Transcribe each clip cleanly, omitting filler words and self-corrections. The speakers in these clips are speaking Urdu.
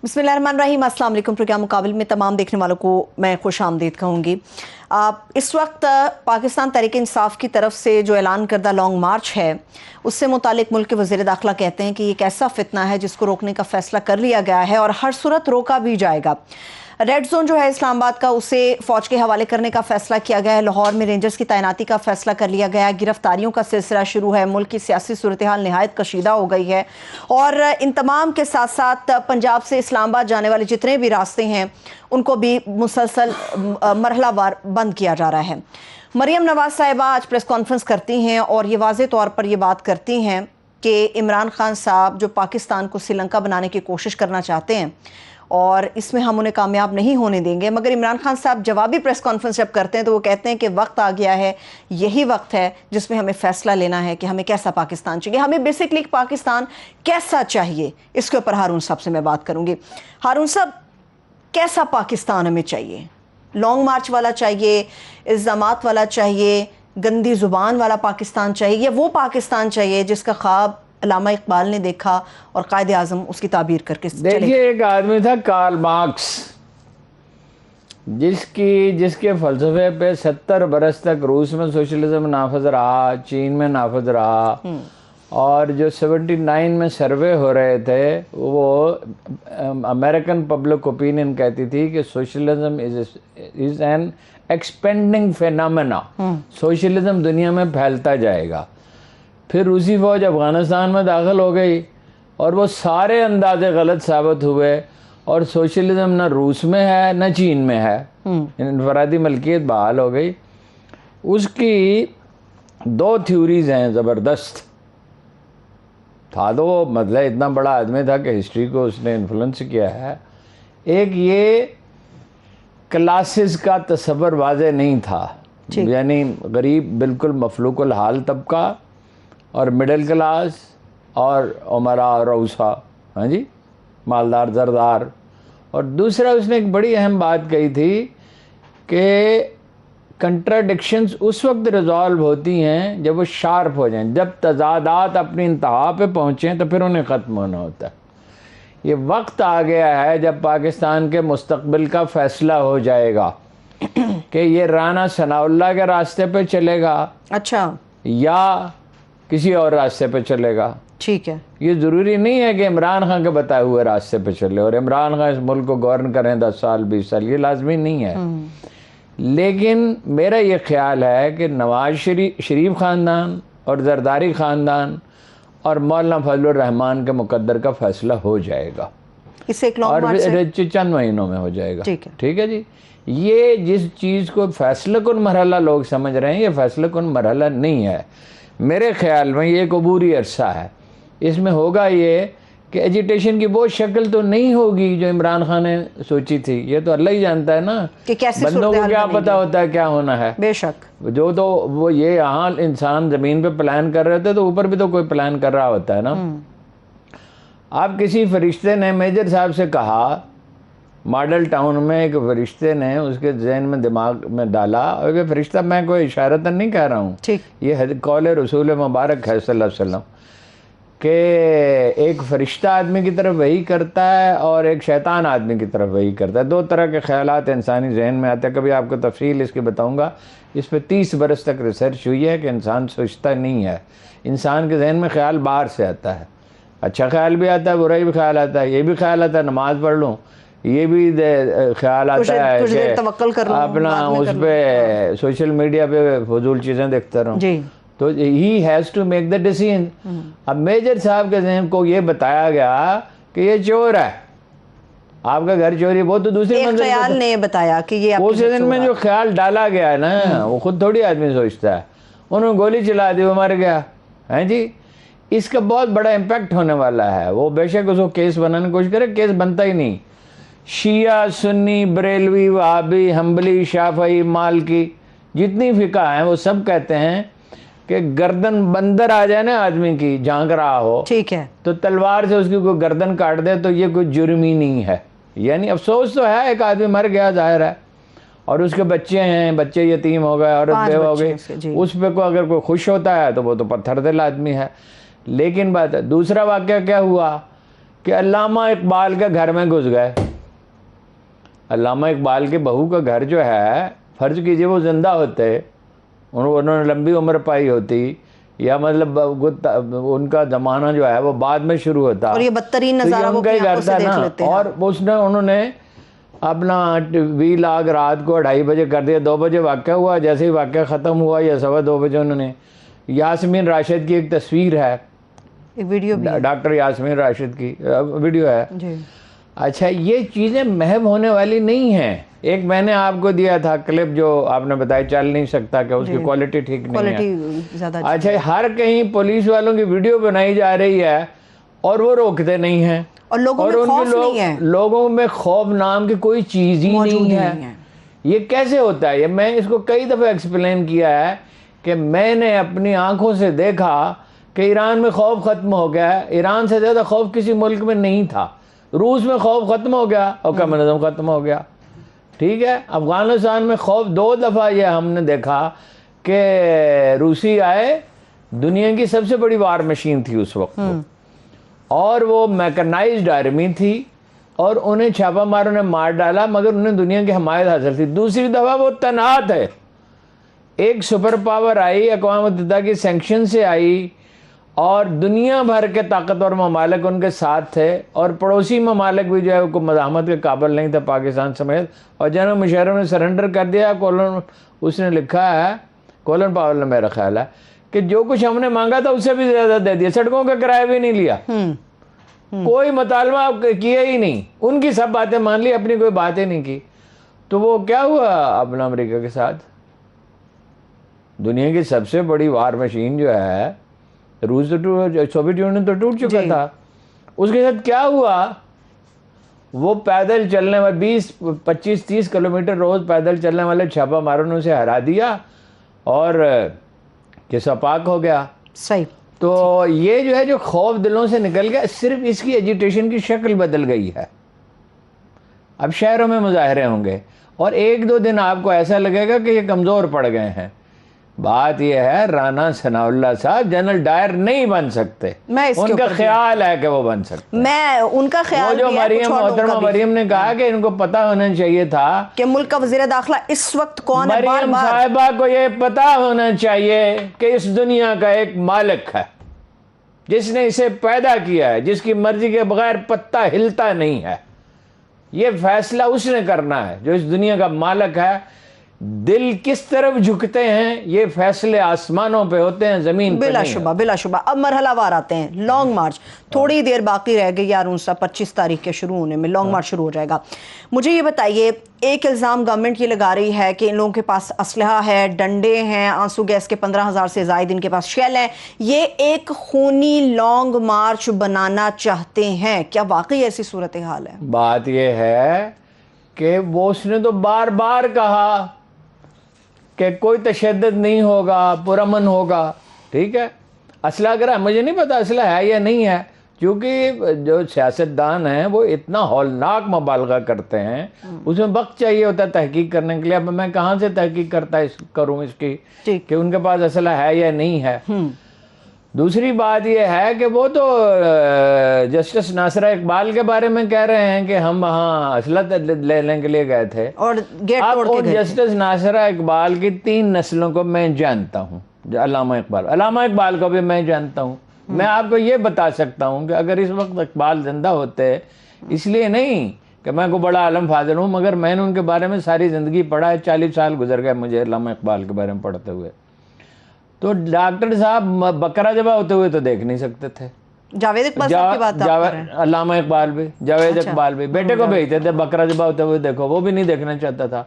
بسم اللہ الرحمن الرحیم، السلام علیکم۔ پروگرام مقابل میں تمام دیکھنے والوں کو میں خوش آمدید کہوں گی۔ اس وقت پاکستان تحریک انصاف کی طرف سے جو اعلان کردہ لانگ مارچ ہے اس سے متعلق ملک کے وزیر داخلہ کہتے ہیں کہ یہ ایک ایسا فتنہ ہے جس کو روکنے کا فیصلہ کر لیا گیا ہے اور ہر صورت روکا بھی جائے گا۔ ریڈ زون جو ہے اسلام آباد کا، اسے فوج کے حوالے کرنے کا فیصلہ کیا گیا ہے۔ لاہور میں رینجرز کی تعیناتی کا فیصلہ کر لیا گیا ہے۔ گرفتاریوں کا سلسلہ شروع ہے۔ ملک کی سیاسی صورتحال نہایت کشیدہ ہو گئی ہے اور ان تمام کے ساتھ ساتھ پنجاب سے اسلام آباد جانے والے جتنے بھی راستے ہیں ان کو بھی مسلسل مرحلہ وار بند کیا جا رہا ہے۔ مریم نواز صاحبہ آج پریس کانفرنس کرتی ہیں اور یہ واضح طور پر یہ بات کرتی ہیں کہ عمران خان صاحب جو پاکستان کو سری لنکا بنانے کی کوشش کرنا چاہتے ہیں اور اس میں ہم انہیں کامیاب نہیں ہونے دیں گے، مگر عمران خان صاحب جوابی پریس کانفرنس جب کرتے ہیں تو وہ کہتے ہیں کہ وقت آ گیا ہے، یہی وقت ہے جس میں ہمیں فیصلہ لینا ہے کہ ہمیں کیسا پاکستان چاہیے، ہمیں بیسکلی پاکستان کیسا چاہیے۔ اس کے اوپر ہارون صاحب سے میں بات کروں گی۔ ہارون صاحب، کیسا پاکستان ہمیں چاہیے؟ لانگ مارچ والا چاہیے، الزامات والا چاہیے، گندی زبان والا پاکستان چاہیے، یا وہ پاکستان چاہیے جس کا خواب علامہ اقبال نے دیکھا اور قائد اعظم اس کی تعبیر کر کے چلے؟ دیکھیے، ایک آدمی تھا کارل مارکس، جس کے فلسفے پہ 70 برس تک روس میں سوشلزم نافذ رہا، چین میں نافذ رہا، اور جو 79 میں سروے ہو رہے تھے وہ امریکن پبلک اوپینین کہتی تھی کہ socialism is an expanding phenomena, socialism دنیا میں پھیلتا جائے گا۔ پھر روسی فوج افغانستان میں داخل ہو گئی اور وہ سارے اندازے غلط ثابت ہوئے، اور سوشلزم نہ روس میں ہے نہ چین میں ہے، انفرادی ملکیت بحال ہو گئی۔ اس کی 2 تھیوریز ہیں زبردست۔ تھا تو وہ مطلب اتنا بڑا آدمی تھا کہ ہسٹری کو اس نے انفلوئنس کیا ہے۔ ایک یہ کلاسز کا تصور واضح نہیں تھا، یعنی غریب بالکل مفلوق الحال طبقہ اور مڈل کلاس اور عمرا اور روسا، ہاں جی، مالدار زردار۔ اور دوسرا اس نے ایک بڑی اہم بات کہی تھی کہ کنٹراڈکشنز اس وقت ریزالو ہوتی ہیں جب وہ شارپ ہو جائیں، جب تضادات اپنی انتہا پہ پہنچیں تو پھر انہیں ختم ہونا ہوتا ہے۔ یہ وقت آ گیا ہے جب پاکستان کے مستقبل کا فیصلہ ہو جائے گا کہ یہ رانا ثناء اللہ کے راستے پہ چلے گا اچھا یا کسی اور راستے پہ چلے گا۔ ٹھیک ہے، یہ ضروری نہیں ہے کہ عمران خان کے بتائے ہوئے راستے پہ چلے اور عمران خان اس ملک کو گورن کریں 10 سال 20 سال، یہ لازمی نہیں ہے۔ لیکن میرا یہ خیال ہے کہ نواز شریف خاندان اور زرداری خاندان اور مولانا فضل الرحمان کے مقدر کا فیصلہ ہو جائے گا، اس سے ایک لانگ اور مارچ چند مہینوں میں ہو جائے گا۔ ٹھیک ہے جی۔ یہ جس چیز کو فیصلہ کن مرحلہ لوگ سمجھ رہے ہیں، یہ فیصلہ کن مرحلہ نہیں ہے۔ میرے خیال میں یہ ایک عبوری عرصہ ہے۔ اس میں ہوگا یہ کہ ایجیٹیشن کی وہ شکل تو نہیں ہوگی جو عمران خان نے سوچی تھی، یہ تو اللہ ہی جانتا ہے نا، کہ کیسے بندوں کو کیا پتہ ہوتا ہے کیا ہونا ہے۔ بے شک جو تو وہ یہ یہاں انسان زمین پہ پلان کر رہے تھے تو اوپر بھی تو کوئی پلان کر رہا ہوتا ہے نا۔ آپ کسی فرشتے نے میجر صاحب سے کہا، ماڈل ٹاؤن میں ایک فرشتے نے اس کے ذہن میں دماغ میں ڈالا، اور یہ فرشتہ میں کوئی اشارتاً نہیں کہہ رہا ہوں، یہ قول رسول مبارک ہے صلی اللہ علیہ وسلم، کہ ایک فرشتہ آدمی کی طرف وحی کرتا ہے اور ایک شیطان آدمی کی طرف وحی کرتا ہے۔ 2 طرح کے خیالات انسانی ذہن میں آتے ہیں، کبھی آپ کو تفصیل اس کی بتاؤں گا۔ اس پہ 30 برس تک ریسرچ ہوئی ہے کہ انسان سوچتا نہیں ہے، انسان کے ذہن میں خیال باہر سے آتا ہے، اچھا خیال بھی آتا ہے، برا بھی خیال آتا ہے، یہ بھی خیال آتا ہے نماز پڑھ لوں، یہ بھی خیال آتا ہے کہ اپنا اس پہ سوشل میڈیا پہ فضول چیزیں دیکھتا رہوں، تو he has to make the decision۔ اب میجر صاحب کے ذہن کو یہ بتایا گیا کہ یہ چور ہے، آپ کا گھر چوری، وہ تو دوسری منزل ایک خیال نے بتایا کہ یہ اس دن میں جو خیال ڈالا گیا ہے نا، وہ خود تھوڑی آدمی سوچتا ہے۔ انہوں نے گولی چلا دی، وہ مر گیا، ہیں جی۔ اس کا بہت بڑا امپیکٹ ہونے والا ہے۔ وہ بے شک اس کو کیس بنانے کی کوشش کرے، کیس بنتا ہی نہیں۔ شیعہ، سنی، بریلوی، وہابی، حنبلی، شافعی، مالکی، جتنی فقہ ہیں وہ سب کہتے ہیں کہ گردن بندر آ جائے نا آدمی کی، جھانک رہا ہو، ٹھیک ہے، تو تلوار سے اس کی کوئی گردن کاٹ دے تو یہ کوئی جرم ہی نہیں ہے۔ یعنی افسوس تو ہے، ایک آدمی مر گیا ظاہر ہے، اور اس کے بچے ہیں، بچے یتیم ہو گئے، عورت بیوہ ہو گئی، اس پہ کوئی اگر کوئی خوش ہوتا ہے تو وہ تو پتھر دل آدمی ہے۔ لیکن بات ہے، دوسرا واقعہ کیا ہوا کہ علامہ اقبال کے گھر میں گھس گئے. علامہ اقبال کے بہو کا گھر جو ہے، فرض کیجئے وہ زندہ ہوتے، انہوں نے لمبی عمر پائی ہوتی، یا مطلب ان کا زمانہ جو ہے وہ بعد میں شروع ہوتا، اور یہ بدترین تو یہ نظارہ وہ ان کا ہی اپنی گھر آنکھوں سے تھا دیکھ نا. لیتے ہیں. اور انہوں نے اپنا وی لاگ رات کو 2:30 بجے کر دیا. 2 بجے واقعہ ہوا، جیسے ہی واقعہ ختم ہوا یا 2:15 بجے انہوں نے، یاسمین راشد کی ایک تصویر ہے، ایک ویڈیو بھی ہے. ڈاکٹر یاسمین راشد کی ویڈیو ہے. جی اچھا، یہ چیزیں محو ہونے والی نہیں ہیں. ایک میں نے آپ کو دیا تھا کلپ جو آپ نے بتایا چل نہیں سکتا، کہ اس کی کوالٹی ٹھیک نہیں ہے. کوالٹی زیادہ اچھا، ہر کہیں پولیس والوں کی ویڈیو بنائی جا رہی ہے اور وہ روکتے نہیں ہیں، اور لوگوں میں خوف نہیں ہے، لوگوں میں خوف نام کی کوئی چیز ہی نہیں ہے. یہ کیسے ہوتا ہے؟ یہ میں اس کو کئی دفعہ ایکسپلین کیا ہے کہ میں نے اپنی آنکھوں سے دیکھا کہ ایران میں خوف ختم ہو گیا ہے. ایران سے زیادہ خوف کسی ملک میں نہیں تھا. روس میں خوف ختم ہو گیا اور کمیونزم ختم ہو گیا. ٹھیک ہے، افغانستان میں خوف 2 دفعہ یہ ہم نے دیکھا کہ روسی آئے، دنیا کی سب سے بڑی وار مشین تھی اس وقت، اور وہ میکنائزڈ آرمی تھی، اور انہیں چھاپا ماروں نے مار ڈالا، مگر انہیں دنیا کی حمایت حاصل تھی. دوسری دفعہ وہ تنہا تھے. ایک سپر پاور آئی، اقوام متحدہ کی سینکشن سے آئی، اور دنیا بھر کے طاقتور ممالک ان کے ساتھ تھے، اور پڑوسی ممالک بھی جو ہے وہ مزاحمت کے قابل نہیں تھے، پاکستان سمیت. اور جنرل مشرف نے سرنڈر کر دیا. اس نے لکھا ہے، کولن پاول نے، میرا خیال ہے کہ جو کچھ ہم نے مانگا تھا اس سے بھی زیادہ دے دیا. سڑکوں کا کرایہ بھی نہیں لیا، کوئی مطالبہ کیا ہی نہیں. ان کی سب باتیں مان لی، اپنی کوئی باتیں نہیں کی. تو وہ کیا ہوا اپنا امریکہ کے ساتھ؟ دنیا کی سب سے بڑی وار مشین جو ہے، روس تو سوویت یونین تو ٹوٹ چکا تھا، اس کے ساتھ کیا ہوا؟ وہ پیدل چلنے والے 20 25 30 کلومیٹر روز پیدل چلنے والے چھاپا ماروں نے اسے ہرا دیا، اور قصہ پاک ہو گیا. صحیح. تو یہ جو ہے جو خوف دلوں سے نکل گیا، صرف اس کی ایجیٹیشن کی شکل بدل گئی ہے. اب شہروں میں مظاہرے ہوں گے، اور 1-2 دن آپ کو ایسا لگے گا کہ یہ کمزور پڑ گئے ہیں. بات یہ ہے، رانا ثناء اللہ صاحب جنرل ڈائر نہیں بن سکتے. ان کا خیال ہے کہ وہ بن سکتے. میں ان کا خیال وہ جو محترمہ مریم نے کہا کہ ان کو پتا ہونا چاہیے تھا کہ ملک کا وزیر داخلہ اس وقت کون ہے. مریم صاحبہ کو یہ پتا ہونا چاہیے کہ اس دنیا کا ایک مالک ہے جس نے اسے پیدا کیا ہے، جس کی مرضی کے بغیر پتا ہلتا نہیں ہے. یہ فیصلہ اس نے کرنا ہے جو اس دنیا کا مالک ہے. دل کس طرف جھکتے ہیں یہ فیصلے آسمانوں پہ ہوتے ہیں، زمین پہ بلا نہیں. شبہ بلا شبہ. اب مرحلہ وار آتے ہیں، لانگ مارچ. تھوڑی دیر باقی رہ گئی یار، 25 تاریخ کے شروع ہونے میں لانگ مارچ شروع ہو جائے گا. مجھے یہ بتائیے، ایک الزام گورنمنٹ یہ لگا رہی ہے کہ ان لوگوں کے پاس اسلحہ ہے، ڈنڈے ہیں، آنسو گیس کے 15,000 سے زائد ان کے پاس شیل ہیں، یہ ایک خونی لانگ مارچ بنانا چاہتے ہیں. کیا واقعی ایسی صورتحال ہے؟ بات یہ ہے کہ وہ اس نے تو بار بار کہا کہ کوئی تشدد نہیں ہوگا، پرامن ہوگا. ٹھیک ہے، اسلحہ اگر ہے، مجھے نہیں پتا اسلحہ ہے یا نہیں ہے، کیونکہ جو سیاستدان ہیں وہ اتنا ہولناک مبالغہ کرتے ہیں، اس میں وقت چاہیے ہوتا ہے تحقیق کرنے کے لیے. اب میں کہاں سے تحقیق کروں اس کی کہ ان کے پاس اسلحہ ہے یا نہیں ہے. دوسری بات یہ ہے کہ وہ تو جسٹس ناصرہ اقبال کے بارے میں کہہ رہے ہیں کہ ہم وہاں اسلحہ لینے کے لیے گئے تھے، اور گیٹ توڑ کے گئے. جسٹس ناصرہ اقبال کی 3 نسلوں کو میں جانتا ہوں. علامہ اقبال کو بھی میں جانتا ہوں. میں آپ کو یہ بتا سکتا ہوں کہ اگر اس وقت اقبال زندہ ہوتے، اس لیے نہیں کہ میں کوئی بڑا عالم فاضل ہوں، مگر میں نے ان کے بارے میں ساری زندگی پڑھا ہے. 40 سال گزر گئے مجھے علامہ اقبال کے بارے میں پڑھتے ہوئے. تو ڈاکٹر صاحب بکرا ذبح ہوتے ہوئے تو دیکھ نہیں سکتے تھے. جاوید اقبال صاحب کی بات آپ کر رہے ہیں؟ علامہ اقبال بھی، جاوید اقبال بھی بیٹے کو بھیجتے تھے بکرا ذبح ہوتے ہوئے دیکھو، وہ بھی نہیں دیکھنا چاہتا تھا.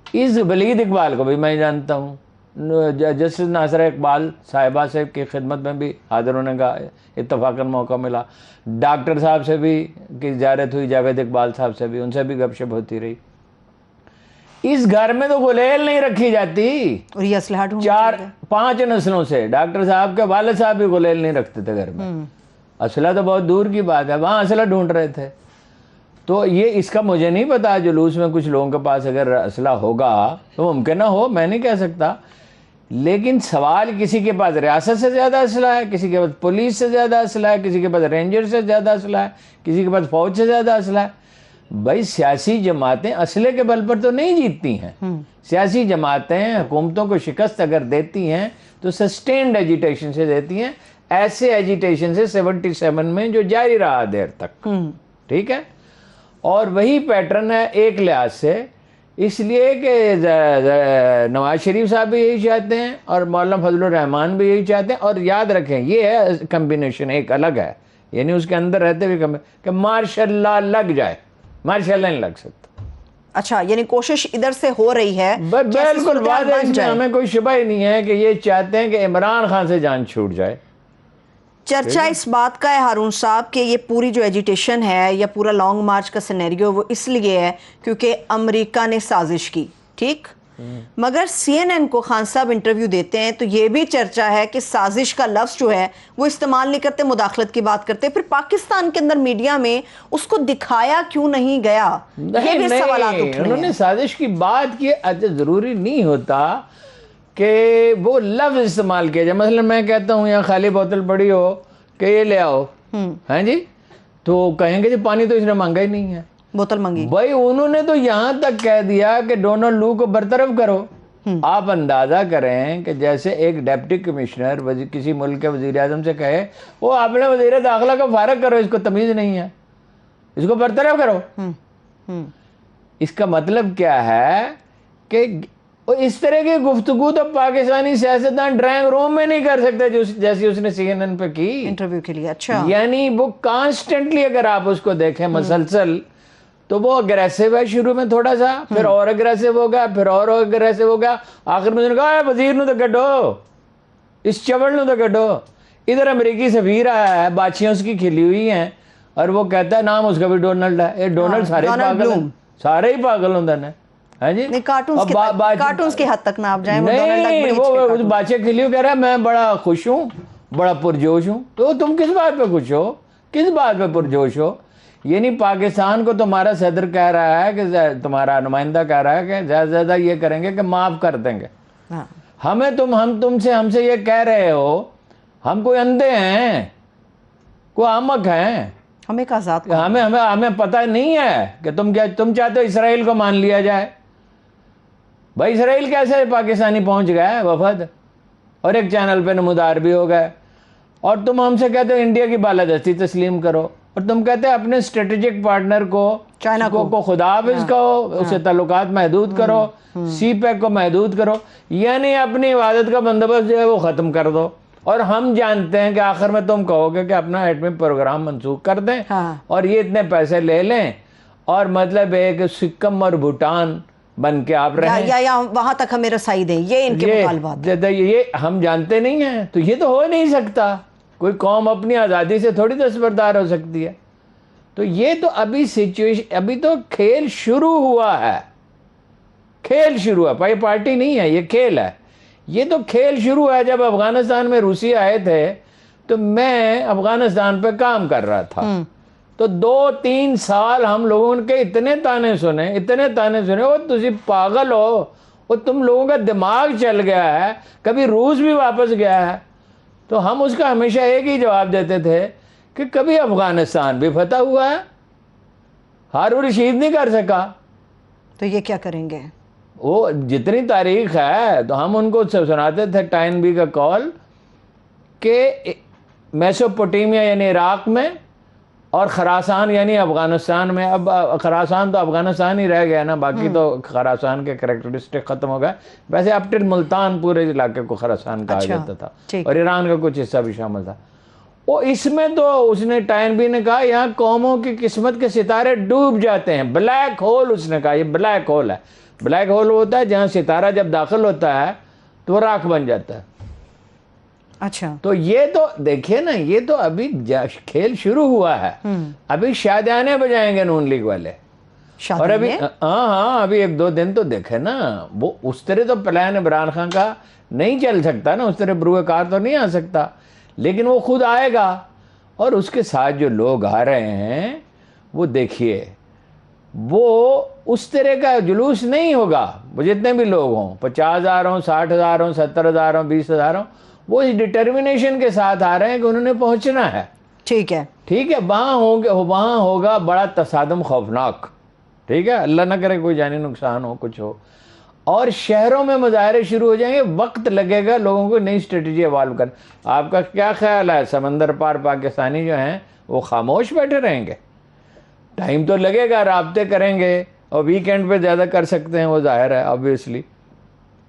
اس ولید اقبال کو بھی میں جانتا ہوں. جسٹس ناصرہ اقبال صاحبہ سے کی خدمت میں بھی حاضر ہونے کا اتفاقاً موقع ملا. ڈاکٹر صاحب سے بھی کی زیارت ہوئی، جاوید اقبال صاحب سے بھی، ان سے بھی گپ شپ ہوتی رہی. اس گھر میں تو گلیل نہیں رکھی جاتی. اور یہ اسلحہ 4-5 نسلوں سے ڈاکٹر صاحب کے والد صاحب بھی گلیل نہیں رکھتے تھے گھر میں. اسلحہ تو بہت دور کی بات ہے، وہاں اسلحہ ڈھونڈ رہے تھے. تو یہ اس کا مجھے نہیں پتا، جلوس میں کچھ لوگوں کے پاس اگر اسلحہ ہوگا تو ممکن نہ ہو، میں نہیں کہہ سکتا. لیکن سوال کسی کے پاس ریاست سے زیادہ اسلحہ ہے, کسی کے پاس پولیس سے زیادہ اسلحہ ہے, کسی کے پاس رینجر سے زیادہ اسلحہ ہے, کسی کے پاس فوج سے زیادہ اسلحہ ہے. بھائی سیاسی جماعتیں اسلحے کے بل پر تو نہیں جیتتی ہیں. سیاسی جماعتیں حکومتوں کو شکست اگر دیتی ہیں تو سسٹینڈ ایجیٹیشن سے دیتی ہیں, ایسے ایجیٹیشن سے 77 میں جو جاری رہا دیر تک. ٹھیک ہے, اور وہی پیٹرن ہے ایک لحاظ سے, اس لیے کہ نواز شریف صاحب بھی یہی چاہتے ہیں اور مولانا فضل الرحمان بھی یہی چاہتے ہیں. اور یاد رکھیں یہ ہے کمبینیشن ایک الگ ہے, یعنی اس کے اندر رہتے ہوئے کہ ماشاء اللہ لگ جائے, ماشاء اللہ نہیں لگ سکتا. اچھا, یعنی کوشش ادھر سے ہو رہی ہے. بالکل واضح, اس میں ہمیں کوئی شبہ ہی نہیں ہے کہ یہ چاہتے ہیں کہ عمران خان سے جان چھوٹ جائے. چرچا اس بات کا ہے ہارون صاحب کہ یہ پوری جو ایجیٹیشن ہے یا پورا لانگ مارچ کا سینیریو وہ اس لیے ہے کیونکہ امریکہ نے سازش کی. ٹھیک, مگر سی این این کو خان صاحب انٹرویو دیتے ہیں تو یہ بھی چرچا ہے کہ سازش کا لفظ جو ہے وہ استعمال نہیں کرتے, مداخلت کی بات کرتے. پھر پاکستان کے اندر میڈیا میں اس کو دکھایا کیوں نہیں گیا, یہ بھی سوالات اٹھ رہے ہیں. انہوں نے سازش کی بات کی, ضروری نہیں ہوتا کہ وہ لفظ استعمال کیا جائے. مثلا میں کہتا ہوں یہاں خالی بوتل پڑی ہو کہ یہ لے آؤ, ہاں جی, تو کہیں گے جی پانی تو اس نے مانگا ہی نہیں ہے, بوتل منگی. بھائی انہوں نے تو یہاں تک کہہ دیا کہ ڈونلڈ لو کو برطرف کرو. آپ اندازہ کریں کہ جیسے ایک ڈپٹی کمشنر کسی ملک کے وزیر اعظم سے کہے وہ اپنے وزیر داخلہ کو فارغ کرو, اس کو تمیز نہیں ہے, اس کو برطرف کرو. اس کا مطلب کیا ہے کہ اس طرح کی گفتگو تو پاکستانی سیاستدان ڈرائنگ روم میں نہیں کر سکتے جیسی اس نے سی این این پہ کی انٹرویو کے لیے. اچھا, یعنی وہ کانسٹنٹلی اگر آپ اس کو دیکھیں مسلسل تو وہ اگریسو ہے شروع میں تھوڑا سا, پھر اور اگریسو ہو گیا, پھر اور اگریسو ہو گیا, آخر میں نے کہا وزیر نو تو کڈو, اس چوڑ نو تو کڈو. ادھر امریکی سفیر آیا ہے, باچیاں اس کی کھلی ہوئی ہیں اور وہ کہتا ہے نام اس کا بھی ڈونلڈ ہے. یہ ڈونلڈ سارے پاگل ہیں, سارے ہی پاگل ہوندے ہیں. ہاں جی, کارٹونز کی حد تک نہ آپ جائیں. نہیں, وہ باچے کھلی ہوئی کہہ رہا ہے میں بڑا خوش ہوں, بڑا پرجوش ہوں. تو تم کس بات پہ خوش ہو, کس بات پہ پرجوش ہو؟ یعنی پاکستان کو تمہارا صدر کہہ رہا ہے کہ تمہارا نمائندہ کہہ رہا ہے کہ زیادہ زیادہ یہ کریں گے کہ معاف کر دیں گے. ہمیں ہم سے یہ کہہ رہے ہو, ہم کوئی اندھے ہیں, کوئی احمق ہیں, ہمیں کا ذات ہمیں پتہ نہیں ہے کہ تم چاہتے ہو اسرائیل کو مان لیا جائے. بھائی اسرائیل کیسے پاکستانی پہنچ گئے وفد, اور ایک چینل پہ نمودار بھی ہو گئے, اور تم ہم سے کہتے ہو انڈیا کی بالادستی تسلیم کرو, اور تم کہتے ہیں اپنے اسٹریٹجک پارٹنر کو چائنا کو خدا حافظ کہو, اس سے تعلقات محدود کرو, سی پیک کو محدود کرو, یعنی اپنی عبادت کا بندوبست جو ہے وہ ختم کر دو. اور ہم جانتے ہیں کہ آخر میں تم کہو گے کہ اپنا ایٹمی پروگرام منسوخ کر دیں اور یہ اتنے پیسے لے لیں, اور مطلب ہے کہ سکم اور بھوٹان بن کے آپ رہیں یا وہاں تک ہمیں رسائی دیں, یہ ان کے مطالبات. یہ ہم جانتے نہیں ہیں, تو یہ تو ہو نہیں سکتا. کوئی قوم اپنی آزادی سے تھوڑی دستبردار ہو سکتی ہے. تو یہ تو ابھی سچویشن, ابھی تو کھیل شروع ہوا ہے, کھیل شروع ہے, بھائی پارٹی نہیں ہے, یہ کھیل ہے. یہ تو کھیل شروع ہے. جب افغانستان میں روسی آئے تھے تو میں افغانستان پہ کام کر رہا تھا, تو 2-3 سال ہم لوگوں کے اتنے تانے سنے, وہ تسی پاگل ہو, وہ تم لوگوں کا دماغ چل گیا ہے, کبھی روس بھی واپس گیا ہے. تو ہم اس کا ہمیشہ ایک ہی جواب دیتے تھے کہ کبھی افغانستان بھی فتح ہوا ہے, ہارون رشید نہیں کر سکا. تو یہ کیا کریں گے؟ وہ جتنی تاریخ ہے تو ہم ان کو سناتے تھے ٹائن بی کا کال کہ میسوپوٹیمیا یعنی عراق میں, اور خراسان یعنی افغانستان میں. اب خراسان تو افغانستان ہی رہ گیا نا, باقی تو خراسان کے کریکٹرسٹک ختم ہو گئے. ویسے اب ٹل ملتان پورے علاقے کو خراسان کہا جاتا تھا, اور ایران کا کچھ حصہ بھی شامل تھا. وہ اس میں تو اس نے ٹائن بی نے کہا یہاں قوموں کی قسمت کے ستارے ڈوب جاتے ہیں, بلیک ہول. اس نے کہا یہ بلیک ہول ہے. بلیک ہول ہوتا ہے جہاں ستارہ جب داخل ہوتا ہے تو وہ راکھ بن جاتا ہے. اچھا, تو یہ تو دیکھیے نا, یہ تو ابھی کھیل شروع ہوا ہے. ابھی شادیانے بجائیں گے نون لیگ والے, اور ابھی ابھی 1-2 دن تو دیکھے نا. وہ اس طرح تو پلان عمران خان کا نہیں چل سکتا نا, اس طرح بروئے کار تو نہیں آ سکتا, لیکن وہ خود آئے گا. اور اس کے ساتھ جو لوگ آ رہے ہیں وہ دیکھیے, وہ اس طرح کا جلوس نہیں ہوگا وہ جتنے بھی لوگ ہوں 50,000 ہوں 60,000 ہوں 70,000 ہوں 20,000 ہوں وہ اس ڈٹرمنیشن کے ساتھ آ رہے ہیں کہ انہوں نے پہنچنا ہے. ٹھیک ہے وہاں ہوگا بڑا تصادم خوفناک. ٹھیک ہے, اللہ نہ کرے کوئی جانی نقصان ہو کچھ ہو, اور شہروں میں مظاہرے شروع ہو جائیں گے. وقت لگے گا لوگوں کو نئی اسٹریٹجی ایوالو کر. آپ کا کیا خیال ہے سمندر پار پاکستانی جو ہیں وہ خاموش بیٹھے رہیں گے؟ ٹائم تو لگے گا, رابطے کریں گے, اور ویکینڈ پہ زیادہ کر سکتے ہیں وہ ظاہر ہے آبویسلی.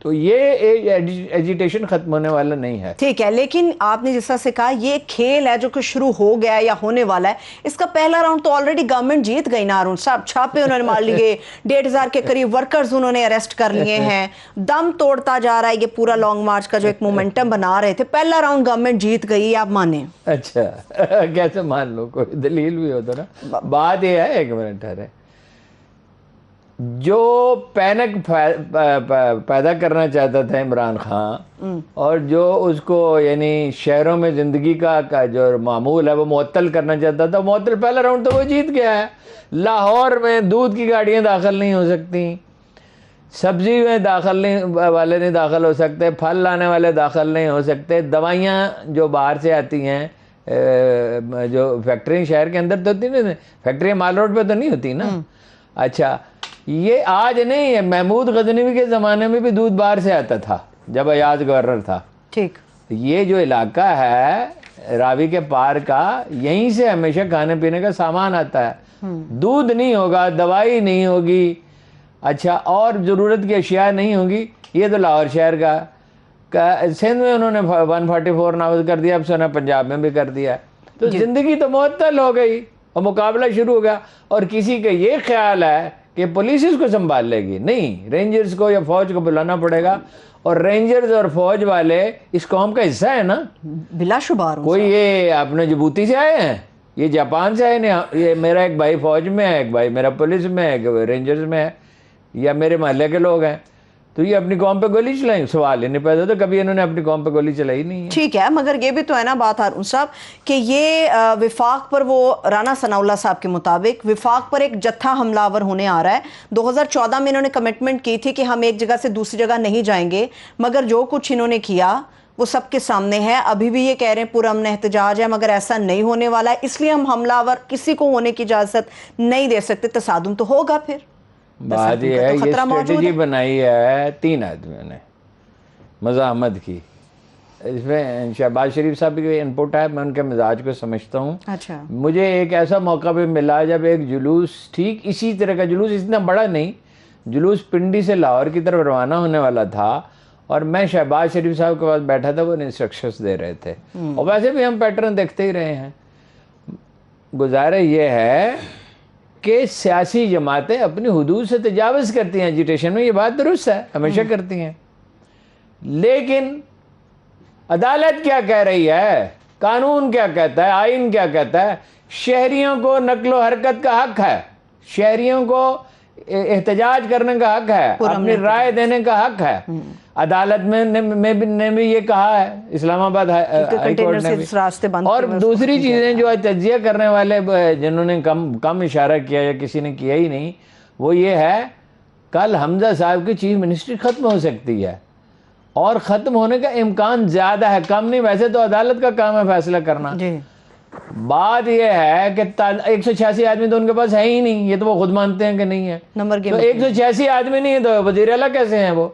تو یہ ایجیٹیشن ختم ہونے والا نہیں ہے. ٹھیک ہے, لیکن آپ نے جس طرح سے کہا یہ کھیل ہے جو کہ شروع ہو گیا ہے یا ہونے والا ہے, اس کا پہلا راؤنڈ تو آلریڈی گورنمنٹ جیت گئی نا ارون صاحب. چھاپے انہوں نے مار لیے, 1,500 کے قریب ورکرز انہوں نے اریسٹ کر لیے ہیں. دم توڑتا جا رہا ہے یہ پورا لانگ مارچ کا جو ایک مومنٹم بنا رہے تھے. پہلا راؤنڈ گورنمنٹ جیت گئی, آپ مانیں؟ اچھا کیسے مان لو, کوئی دلیل بھی ہو تو نا. بات یہ ہے, ایک منٹ ٹھہرے, جو پینک پیدا کرنا چاہتا تھا عمران خان, اور جو اس کو یعنی شہروں میں زندگی کا جو معمول ہے وہ معطل کرنا چاہتا تھا, معطل پہلا راؤنڈ تو وہ جیت گیا ہے. لاہور میں دودھ کی گاڑیاں داخل نہیں ہو سکتی, سبزی میں والے نہیں داخل ہو سکتے, پھل لانے والے داخل نہیں ہو سکتے, دوائیاں جو باہر سے آتی ہیں جو فیکٹری شہر کے اندر تو ہوتی نہیں, فیکٹری مال روڈ پہ تو نہیں ہوتی نا. اچھا, یہ آج نہیں ہے, محمود غزنوی کے زمانے میں بھی دودھ باہر سے آتا تھا جب ایاز گورنر تھا. ٹھیک, یہ جو علاقہ ہے راوی کے پار کا, یہیں سے ہمیشہ کھانے پینے کا سامان آتا ہے. دودھ نہیں ہوگا, دوائی نہیں ہوگی, اچھا, اور ضرورت کی اشیاء نہیں ہوگی. یہ تو لاہور شہر کا, سندھ میں انہوں نے 144 نافذ کر دیا, اب سنا پنجاب میں بھی کر دیا. تو زندگی تو معطل ہو گئی اور مقابلہ شروع ہو گیا. اور کسی کا یہ خیال ہے کہ پولیس اس کو سنبھال لے گی, نہیں, رینجرز کو یا فوج کو بلانا پڑے گا. اور رینجرز اور فوج والے اس قوم کا حصہ ہے نا, بلا شبہ. کوئی یہ اپنے جبوتی سے آئے ہیں, یہ جاپان سے آئے نہیں. یہ میرا ایک بھائی فوج میں ہے, ایک بھائی میرا پولیس میں ہے, ایک رینجرز میں ہے, یا میرے محلے کے لوگ ہیں. تو یہ اپنی قوم پہ گولی چلائیں, سوال ہی نہیں پیدا ہوتا, کبھی انہوں نے اپنی قوم پہ گولی چلائی نہیں ہے. ٹھیک ہے, مگر یہ بھی تو ہے نا بات ہارون صاحب کہ یہ وفاق پر, وہ رانا ثناء اللہ صاحب کے مطابق وفاق پر ایک جتھا حملہ آور ہونے آ رہا ہے. 2014 میں انہوں نے کمٹمنٹ کی تھی کہ ہم ایک جگہ سے دوسری جگہ نہیں جائیں گے, مگر جو کچھ انہوں نے کیا وہ سب کے سامنے ہے. ابھی بھی یہ کہہ رہے ہیں پرامن احتجاج ہے, مگر ایسا نہیں ہونے والا ہے, اس لیے ہم حملہ آور کسی کو ہونے کی اجازت نہیں دے سکتے. تصادم تو ہوگا پھر. بات یہ ہے, یہ اسٹریٹجی بنائی ہے 3 آدمیوں نے مزاحمت کی. اس میں شہباز شریف صاحب کی انپٹ ہے, میں ان کے مزاج کو سمجھتا ہوں. اچھا, مجھے ایک ایسا موقع بھی ملا جب ایک جلوس, ٹھیک اسی طرح کا جلوس, اتنا بڑا نہیں, جلوس پنڈی سے لاہور کی طرف روانہ ہونے والا تھا, اور میں شہباز شریف صاحب کے پاس بیٹھا تھا, وہ انسٹرکشنز دے رہے تھے. اور ویسے بھی ہم پیٹرن دیکھتے ہی رہے ہیں. گزارا یہ ہے کہ سیاسی جماعتیں اپنی حدود سے تجاوز کرتی ہیں ایجیٹیشن میں, یہ بات درست ہے, ہمیشہ کرتی ہیں. لیکن عدالت کیا کہہ رہی ہے, قانون کیا کہتا ہے, آئین کیا کہتا ہے؟ شہریوں کو نقل و حرکت کا حق ہے, شہریوں کو احتجاج کرنے کا حق ہے, اپنی رائے دینے کا حق ہے. عدالت نے بھی یہ کہا ہے, اسلام آباد ہائی کورٹ نے بھی. اور دوسری چیزیں جو تجزیہ کرنے والے جنہوں نے کم اشارہ کیا یا کسی نے کیا ہی نہیں, وہ یہ ہے کل حمزہ صاحب کی چیف منسٹری ختم ہو سکتی ہے, اور ختم ہونے کا امکان زیادہ ہے, کم نہیں. ویسے تو عدالت کا کام ہے فیصلہ کرنا. بات یہ ہے کہ 186 آدمی تو ان کے پاس ہے ہی نہیں, یہ تو وہ خود مانتے ہیں کہ نہیں ہے. تو 186 آدمی نہیں ہے تو وزیر اعلیٰ کیسے ہیں وہ؟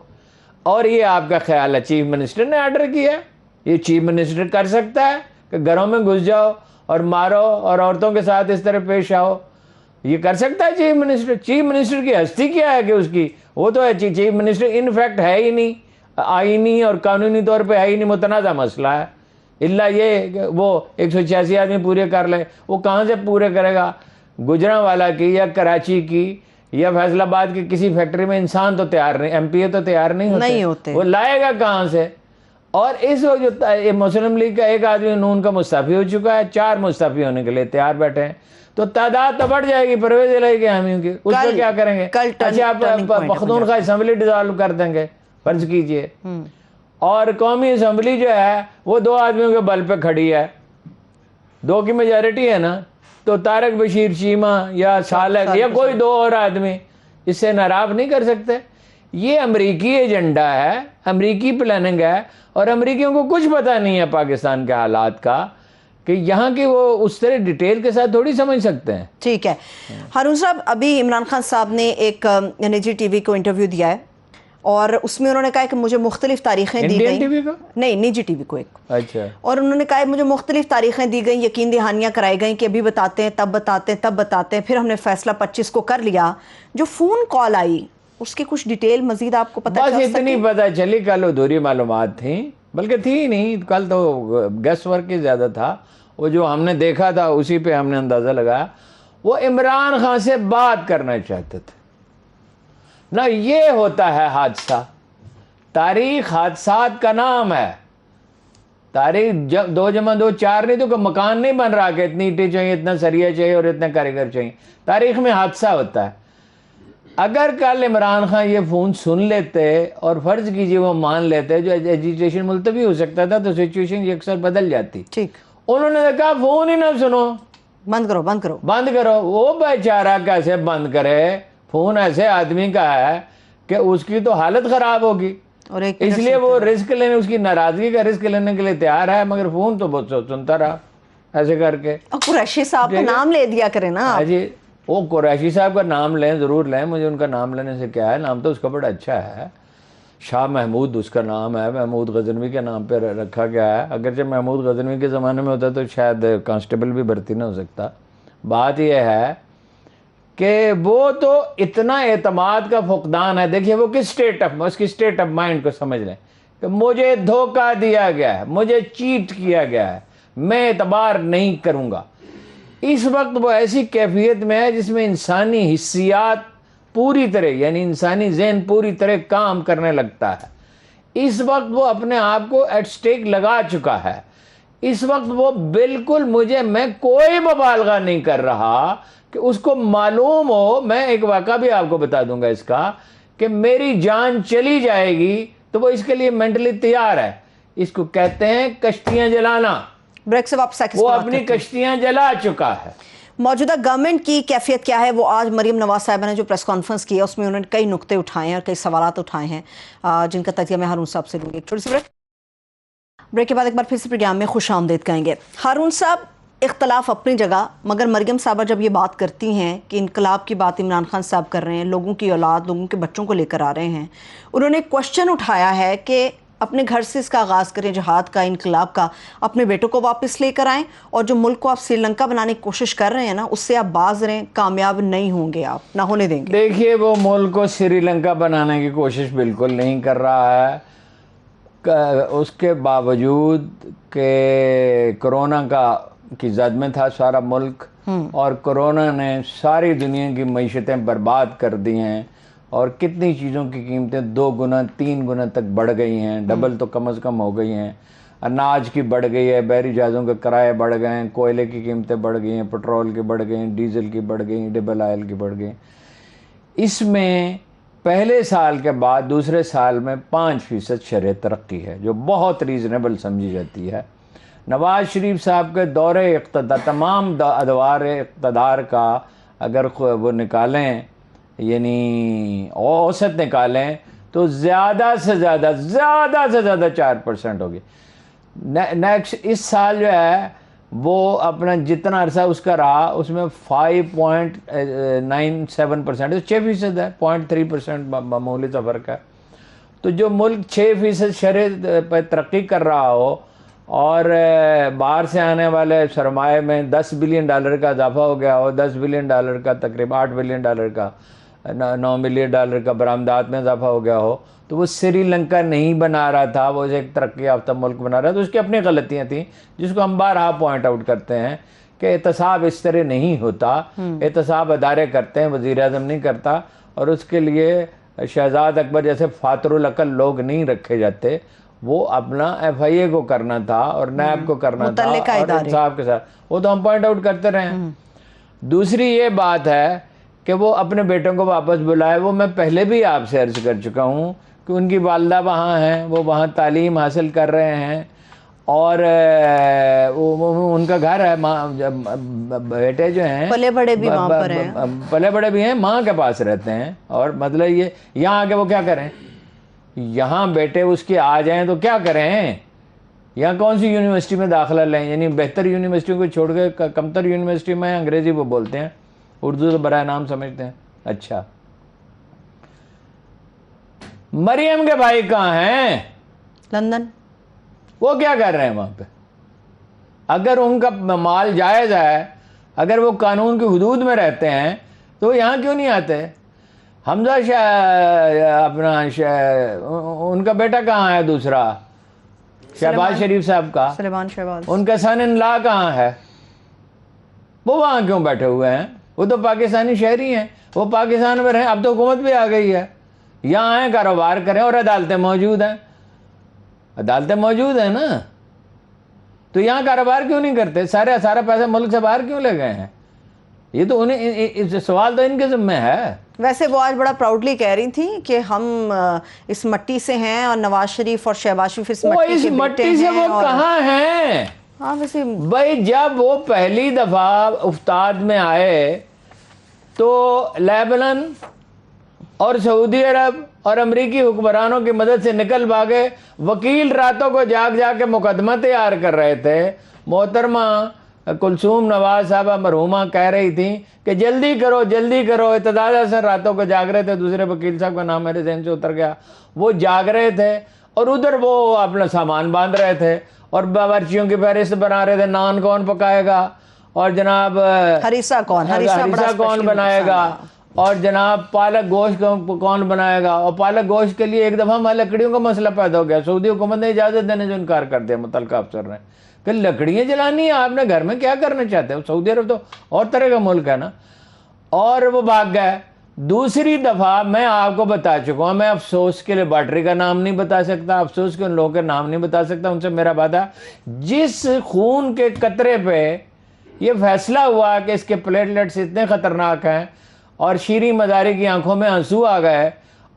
اور یہ آپ کا خیال ہے چیف منسٹر نے آرڈر کیا, یہ چیف منسٹر کر سکتا ہے کہ گھروں میں گھس جاؤ اور مارو اور عورتوں کے ساتھ اس طرح پیش آؤ؟ یہ کر سکتا ہے چیف منسٹر؟ چیف منسٹر کی ہستی کیا ہے کہ اس کی, وہ تو ہے چیف منسٹر ان فیکٹ ہے ہی نہیں, آئینی اور قانونی طور پہ ہے ہی نہیں, متنازع مسئلہ ہے. اللہ یہ کہ وہ 186 آدمی پورے کر لے, وہ کہاں سے پورے کرے گا؟ گجرانوالہ کی یا کراچی کی یا فیصل آباد کی کسی فیکٹری میں انسان تو تیار نہیں, ایم پی اے تو تیار نہیں ہوتے, وہ لائے گا کہاں سے؟ اور اس وقت مسلم لیگ کا ایک آدمی نون کا مستعفی ہو چکا ہے, 4 مستعفی ہونے کے لیے تیار بیٹھے ہیں, تو تعداد تو بڑھ جائے گی پرویز الہی کے حامیوں کی. اس کو کیا کریں گے؟ اچھا, آپ پختونخوا اسمبلی ڈیزالو کر دیں گے فرض کیجئے, اور قومی اسمبلی جو ہے وہ 2 آدمیوں کے بل پہ کھڑی ہے, 2 کی میجارٹی ہے نا, تو طارق بشیر چیمہ یا صالح یا کوئی 2 اور آدمی اس سے ناراض نہیں کر سکتے. یہ امریکی ایجنڈا ہے، امریکی پلاننگ ہے، اور امریکیوں کو کچھ پتہ نہیں ہے پاکستان کے حالات کا، کہ یہاں کی وہ اس طرح ڈیٹیل کے ساتھ تھوڑی سمجھ سکتے ہیں۔ ٹھیک ہے ہارون صاحب، ابھی عمران خان صاحب نے ایک نجی ٹی وی کو انٹرویو دیا ہے، اور اس میں انہوں نے کہا کہ مجھے مختلف تاریخیں دی انڈین ٹی گئیں، وی کو؟ نہیں نجی ٹی وی کو ایک، اچھا، اور انہوں نے کہا مجھے مختلف تاریخیں دی گئیں، یقین دہانیاں کرائی گئیں کہ ابھی بتاتے ہیں، تب بتاتے ہیں، تب بتاتے ہیں، پھر ہم نے فیصلہ 25 کو کر لیا۔ جو فون کال آئی اس کی کچھ ڈیٹیل مزید آپ کو پتہ بس چل اتنی سکی؟ پتہ چلی، کل ادھوری معلومات تھیں، بلکہ تھی نہیں، کل تو گیس ورک ہی زیادہ تھا، وہ جو ہم نے دیکھا تھا اسی پہ ہم نے اندازہ لگایا۔ وہ عمران خان سے بات کرنا چاہتے تھے نا، یہ ہوتا ہے حادثہ۔ تاریخ حادثات کا نام ہے۔ تاریخ 2 × 2 4 نہیں تو کوئی مکان نہیں بن رہا کہ اتنی اینٹیں چاہیے، اتنا سریہ چاہیے اور اتنے کاریگر چاہیے۔ تاریخ میں حادثہ ہوتا ہے۔ اگر کل عمران خان یہ فون سن لیتے اور فرض کیجئے وہ مان لیتے، جو ایجیٹیشن ملتوی ہو سکتا تھا، تو سچویشن یہ اکثر بدل جاتی۔ ٹھیک، انہوں نے کہا فون ہی نہ سنو، بند کرو بند کرو۔ بند کرو۔ وہ بیچارہ کیسے بند کرے؟ فون ایسے آدمی کا ہے کہ اس کی تو حالت خراب ہوگی، اور ایک اس لیے وہ رسک لینے، اس کی ناراضگی کا رسک لینے کے لیے تیار ہے، مگر فون تو بہت سنتا رہا ایسے کر کے۔ قریشی صاحب کا نام لے دیا کریں نا آپ۔ جی، وہ قریشی صاحب کا نام لیں، ضرور لیں، مجھے ان کا نام لینے سے کیا ہے، نام تو اس کا بڑا اچھا ہے، شاہ محمود اس کا نام ہے، محمود غزنوی کے نام پہ رکھا گیا ہے۔ اگرچہ محمود غزنوی کے زمانے میں ہوتا تو شاید کانسٹیبل بھی بھرتی نہ ہو سکتا۔ بات یہ ہے کہ وہ تو اتنا اعتماد کا فقدان ہے۔ دیکھیے وہ کس اس کی سٹیٹ آف مائنڈ کو سمجھ لیں کہ مجھے دھوکہ دیا گیا ہے، مجھے چیٹ کیا گیا ہے، میں اعتبار نہیں کروں گا۔ اس وقت وہ ایسی کیفیت میں ہے جس میں انسانی حسیات پوری طرح، یعنی انسانی ذہن پوری طرح کام کرنے لگتا ہے۔ اس وقت وہ اپنے آپ کو ایٹ سٹیک لگا چکا ہے۔ اس وقت وہ بالکل میں کوئی مبالغہ نہیں کر رہا کہ اس کو معلوم ہو، میں ایک واقعہ بھی آپ کو بتا دوں گا اس کا، کہ میری جان چلی جائے گی تو وہ اس کے لیے مینٹلی تیار ہے۔ اس کو کہتے ہیں کشتیاں جلانا۔ بریک سے واپس وہ اپنی کشتیاں جلا چکا ہے۔ موجودہ گورنمنٹ کی کیفیت کیا ہے؟ وہ آج مریم نواز صاحبہ نے جو پریس کانفرنس کی ہے اس میں انہوں نے کئی نقطے اٹھائے ہیں اور کئی سوالات اٹھائے ہیں، جن کا تجزیہ میں ہارون صاحب سے لوں گی۔ چھوٹی سی بریک کے بعد ایک بار پھر سے پروگرام میں خوش آمدید کہیں گے۔ ہارون صاحب، اختلاف اپنی جگہ، مگر مریم صاحبہ جب یہ بات کرتی ہیں کہ انقلاب کی بات عمران خان صاحب کر رہے ہیں، لوگوں کی اولاد، لوگوں کے بچوں کو لے کر آ رہے ہیں، انہوں نے کوشچن اٹھایا ہے کہ اپنے گھر سے اس کا آغاز کریں، جہاد کا، انقلاب کا، اپنے بیٹوں کو واپس لے کر آئیں، اور جو ملک کو آپ سری لنکا بنانے کی کوشش کر رہے ہیں نا، اس سے آپ باز رہیں، کامیاب نہیں ہوں گے، آپ نہ ہونے دیں گے۔ دیکھیے وہ ملک کو سری لنکا بنانے کی کوشش بالکل نہیں کر رہا ہے۔ اس کے باوجود کہ کرونا کی زد میں تھا سارا ملک، اور کرونا نے ساری دنیا کی معیشتیں برباد کر دی ہیں، اور کتنی چیزوں کی قیمتیں 2 گنا 3 گنا تک بڑھ گئی ہیں، ڈبل تو کم از کم ہو گئی ہیں۔ اناج کی بڑھ گئی ہے، بحری جہازوں کے کرائے بڑھ گئے ہیں، کوئلے کی قیمتیں بڑھ گئی ہیں، پٹرول کی بڑھ گئی ہیں، ڈیزل کی بڑھ گئی ہیں، ڈبل آئل کی بڑھ گئی ہیں۔ اس میں پہلے سال کے بعد دوسرے سال میں 5% شرح ترقی ہے، جو بہت ریزنیبل سمجھی جاتی ہے۔ نواز شریف صاحب کے دور اقتدار، تمام ادوار اقتدار کا اگر وہ نکالیں، یعنی اوسط نکالیں، تو زیادہ سے زیادہ 4% ہوگی۔ نیکسٹ اس سال جو ہے وہ اپنا جتنا عرصہ اس کا رہا اس میں 5.97%، 6% ہے، 0.3% معمولی سا فرق ہے۔ تو جو ملک 6% شرح پہ ترقی کر رہا ہو، اور باہر سے آنے والے سرمایہ میں $10 بلین کا اضافہ ہو گیا ہو، $10 بلین کا، تقریباً $8 بلین کا، $9 بلین کا برآمدات میں اضافہ ہو گیا ہو، تو وہ سری لنکا نہیں بنا رہا تھا، وہ ایک ترقی یافتہ ملک بنا رہا تھا۔ تو اس کی اپنی غلطیاں تھیں، جس کو ہم بارہا پوائنٹ آؤٹ کرتے ہیں کہ احتساب اس طرح نہیں ہوتا۔ احتساب ادارے کرتے ہیں، وزیر اعظم نہیں کرتا، اور اس کے لیے شہزاد اکبر جیسے فاتر العقل لوگ نہیں رکھے جاتے۔ وہ اپنا ایف آئی اے کو کرنا تھا اور نیب کو کرنا تھا، اور انصاف کے ساتھ، وہ تو ہم پوائنٹ آؤٹ کرتے رہے ہیں۔ دوسری یہ بات ہے کہ وہ اپنے بیٹوں کو واپس بلائے۔ وہ میں پہلے بھی آپ سے عرض کر چکا ہوں کہ ان کی والدہ وہاں ہیں، وہ وہاں تعلیم حاصل کر رہے ہیں، اور ان کا گھر ہے، بیٹے جو ہیں پلے بڑے بھی وہاں پر ہیں، پلے بڑے بھی ہیں، ماں کے پاس رہتے ہیں. اور مطلب یہ یہاں آ کے وہ کیا کریں؟ یہاں بیٹے اس کے آ جائیں تو کیا کریں؟ یہاں کون سی یونیورسٹی میں داخلہ لیں؟ یعنی بہتر یونیورسٹیوں کو چھوڑ کے کمتر یونیورسٹی میں انگریزی وہ بولتے ہیں، اردو تو برائے نام سمجھتے ہیں. اچھا، مریم کے بھائی کہاں ہیں؟ لندن. وہ کیا کر رہے ہیں وہاں پہ؟ اگر ان کا مال جائز ہے، اگر وہ قانون کی حدود میں رہتے ہیں تو یہاں کیوں نہیں آتے؟ حمزہ ان کا بیٹا کہاں ہے دوسرا؟ شہباز شریف صاحب کا، سلیمان شہباز. ان کا سن ان لا کہاں ہے؟ وہ وہاں کیوں بیٹھے ہوئے ہیں؟ وہ تو پاکستانی شہری ہیں، وہ پاکستان میں رہیں. اب تو حکومت بھی آ گئی ہے، یہاں آئیں کاروبار کریں، اور عدالتیں موجود ہیں، عدالتیں موجود ہیں نا. تو یہاں کاروبار کیوں نہیں کرتے؟ سارا پیسہ ملک سے باہر کیوں لے گئے ہیں؟ یہ تو انہیں سوال تو ان کے ذمہ ہے. ویسے وہ آج بڑا پراؤڈلی کہہ رہی تھی کہ ہم اس مٹی سے ہیں، اور نواز شریف اور شہباز شریف اس مٹی کے بیٹے ہیں. مٹی سے وہ کہاں ہیں؟ ہاں ویسے بھائی جب وہ پہلی دفعہ افتاد میں آئے تو لیبنان اور سعودی عرب اور امریکی حکمرانوں کی مدد سے نکل بھاگے. وکیل راتوں کو جاگ کے مقدمہ تیار کر رہے تھے. محترمہ کلثوم نواز صاحبہ مرحومہ کہہ رہی تھیں کہ جلدی کرو جلدی کرو. اعتداد حسن راتوں کو جاگ رہے تھے، دوسرے وکیل صاحب کا نام میرے ذہن سے اتر گیا، وہ جاگ رہے تھے اور ادھر وہ اپنا سامان باندھ رہے تھے اور باورچیوں کی فہرست بنا رہے تھے. نان کون پکائے گا، اور جناب ہریسہ کون بنائے گا، اور جناب پالک گوشت کون بنائے گا. اور پالک گوشت کے لیے ایک دفعہ ہمیں لکڑیوں کا مسئلہ پیدا ہو گیا. سعودی حکومت نے اجازت دینے سے انکار کر دیا، متعلقہ افسر نے، کہ لکڑیاں جلانی ہیں، آپ نے گھر میں کیا کرنا چاہتے ہو؟ سعودی عرب تو اور طرح کا ملک ہے نا. اور وہ بھاگ گئے. دوسری دفعہ میں آپ کو بتا چکا ہوں، میں افسوس کے لیبارٹری کا نام نہیں بتا سکتا، افسوس کے ان لوگوں کے نام نہیں بتا سکتا، ان سے میرا وعدہ، جس خون کے قطرے پہ یہ فیصلہ ہوا کہ اس کے پلیٹلیٹس اتنے خطرناک ہیں اور شیریں مزاری کی آنکھوں میں آنسو آ گئے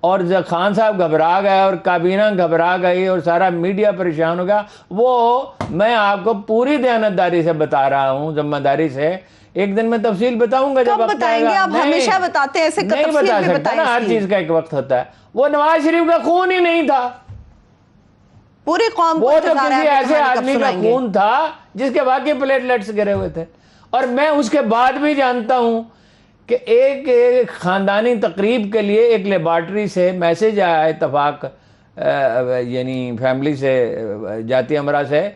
اور خان صاحب گھبرا گئے اور کابینہ گھبرا گئی اور سارا میڈیا پریشان ہو گیا، وہ میں آپ کو پوری دیانتداری سے بتا رہا ہوں، ذمہ داری سے. ایک دن میں تفصیل بتاؤں گا جب کب بتائیں گے؟ آپ ہمیشہ بتاتے ہیں، ایسے نہیں بتا سکتا نا، ہر چیز کا ایک وقت ہوتا ہے. وہ نواز شریف کا خون ہی نہیں تھا، پوری قوم کو وہ تو کسی ایسے آدمی کا خون تھا جس کے واقعی پلیٹلیٹس گرے ہوئے تھے. اور میں اس کے بعد بھی جانتا ہوں کہ ایک خاندانی تقریب کے لیے ایک لیبارٹری سے میسج آیا اتفاق، یعنی فیملی سے، جاتی امراء سے،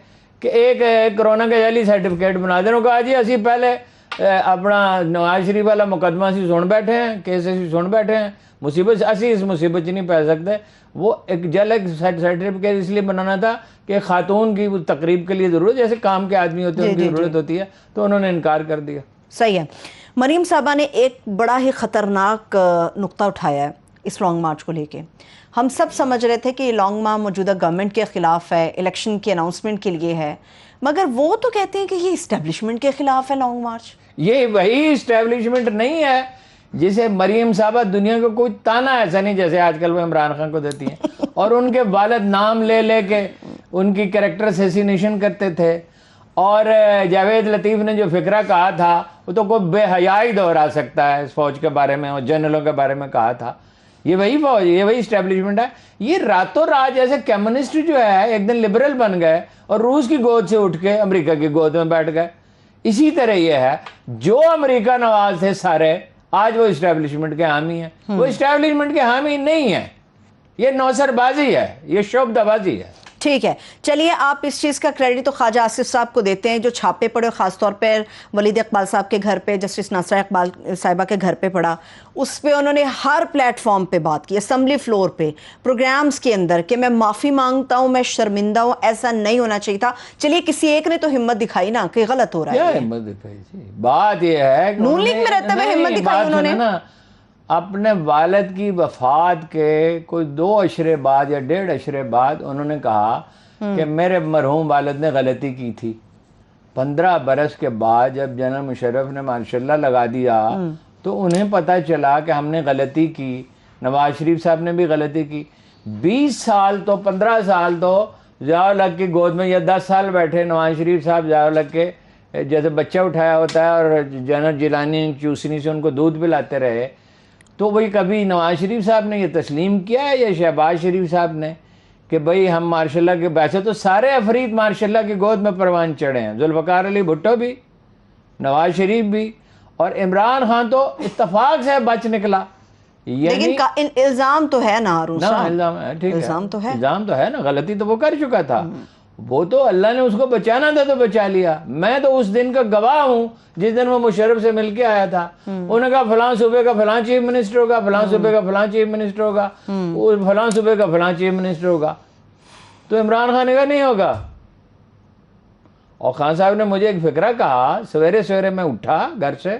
کہ ایک کرونا کا جعلی سرٹیفکیٹ بنا دیں. کہا جی اسی پہلے اپنا نواز شریف والا مقدمہ اسی سن بیٹھے ہیں، کیس اسی سن بیٹھے ہیں، مصیبت اسی اس مصیبت چ نہیں پہ سکتے. وہ ایک سرٹیفکیٹ اس لیے بنانا تھا کہ خاتون کی تقریب کے لیے ضرورت، جیسے کام کے آدمی ہوتے ہیں ان کی ضرورت ہوتی ہے، تو انہوں نے انکار کر دیا. صحیح ہے. مریم صاحبہ نے ایک بڑا ہی خطرناک نقطہ اٹھایا ہے اس لانگ مارچ کو لے کے. ہم سب سمجھ رہے تھے کہ یہ لانگ مارچ موجودہ گورنمنٹ کے خلاف ہے، الیکشن کی اناؤنسمنٹ کے لیے ہے، مگر وہ تو کہتے ہیں کہ یہ اسٹیبلشمنٹ کے خلاف ہے لانگ مارچ. یہ وہی اسٹیبلشمنٹ نہیں ہے جسے مریم صاحبہ دنیا کو کوئی تانا ایسا نہیں جیسے آج کل وہ عمران خان کو دیتی ہیں، اور ان کے والد نام لے لے کے ان کی کریکٹر اسیسینیشن کرتے تھے. اور جاوید لطیف نے جو فکرہ کہا تھا وہ تو کوئی بے حیائی دہرا سکتا ہے اس فوج کے بارے میں اور جنرلوں کے بارے میں کہا تھا. یہ وہی فوج، یہ وہی اسٹیبلشمنٹ ہے. یہ راتوں رات جیسے کمیونسٹ جو ہے ایک دن لبرل بن گئے اور روس کی گود سے اٹھ کے امریکہ کی گود میں بیٹھ گئے. اسی طرح یہ ہے، جو امریکہ نواز تھے سارے آج وہ اسٹیبلشمنٹ کے حامی ہیں. وہ اسٹیبلشمنٹ کے حامی نہیں ہیں، یہ نوسر بازی ہے، یہ شعبدہ بازی ہے. ٹھیک ہے، چلیے آپ اس چیز کا کریڈٹ تو خواجہ آصف صاحب کو دیتے ہیں جو چھاپے پڑے، خاص طور پر ولید اقبال صاحب کے گھر پہ، جسٹس ناصرہ اقبال صاحبہ کے گھر پہ پڑا. اس پہ انہوں نے ہر پلیٹ فارم پہ بات کی، اسمبلی فلور پہ، پروگرامز کے اندر، کہ میں معافی مانگتا ہوں، میں شرمندہ ہوں، ایسا نہیں ہونا چاہیے تھا. چلیے کسی ایک نے تو ہمت دکھائی نا کہ غلط ہو رہا ہے. کیا ہمت دکھائی جی؟ بات یہ ہے کہ نون لیگ میں رہتے ہوئے ہمت دکھائی انہوں نے نا اپنے والد کی وفات کے کوئی 2 عشرے بعد یا 1.5 عشرے بعد انہوں نے کہا کہ میرے مرحوم والد نے غلطی کی تھی. 15 برس کے بعد جب جنرل مشرف نے ماشاء اللہ لگا دیا تو انہیں پتہ چلا کہ ہم نے غلطی کی. نواز شریف صاحب نے بھی غلطی کی. 20 سال تو 15 سال تو ضیاء الحق کی گود میں یہ 10 سال بیٹھے نواز شریف صاحب ضیاء الحق کے جیسے بچہ اٹھایا ہوتا ہے اور جنرل جیلانی چوسنی سے ان کو دودھ پلاتے رہے، تو وہی کبھی نواز شریف صاحب نے یہ تسلیم کیا ہے یا شہباز شریف صاحب نے کہ بھئی ہم ماشاء اللہ کے، ویسے تو سارے افرید ماشاء اللہ کی گود میں پروان چڑھے ہیں، ذوالفقار علی بھٹو بھی، نواز شریف بھی، اور عمران خان تو اتفاق سے بچ نکلا. لیکن الزام تو ہے نا ہارون صاحب، الزام ہے، ٹھیک ہے، الزام تو ہے، الزام تو ہے نا، غلطی تو وہ کر چکا تھا، وہ تو اللہ نے اس کو بچانا تھا تو بچا لیا. میں تو اس دن کا گواہ ہوں جس دن وہ مشرف سے مل کے آیا تھا، انہوں نے کہا فلاں صوبے کا فلاں چیف منسٹر ہوگا، فلاں صوبے کا فلاں چیف منسٹر ہوگا، فلاں صوبے کا فلاں چیف منسٹر ہوگا. تو عمران خان نے کہا نہیں ہوگا. اور خان صاحب نے مجھے ایک فکرہ کہا، سویرے سویرے میں اٹھا گھر سے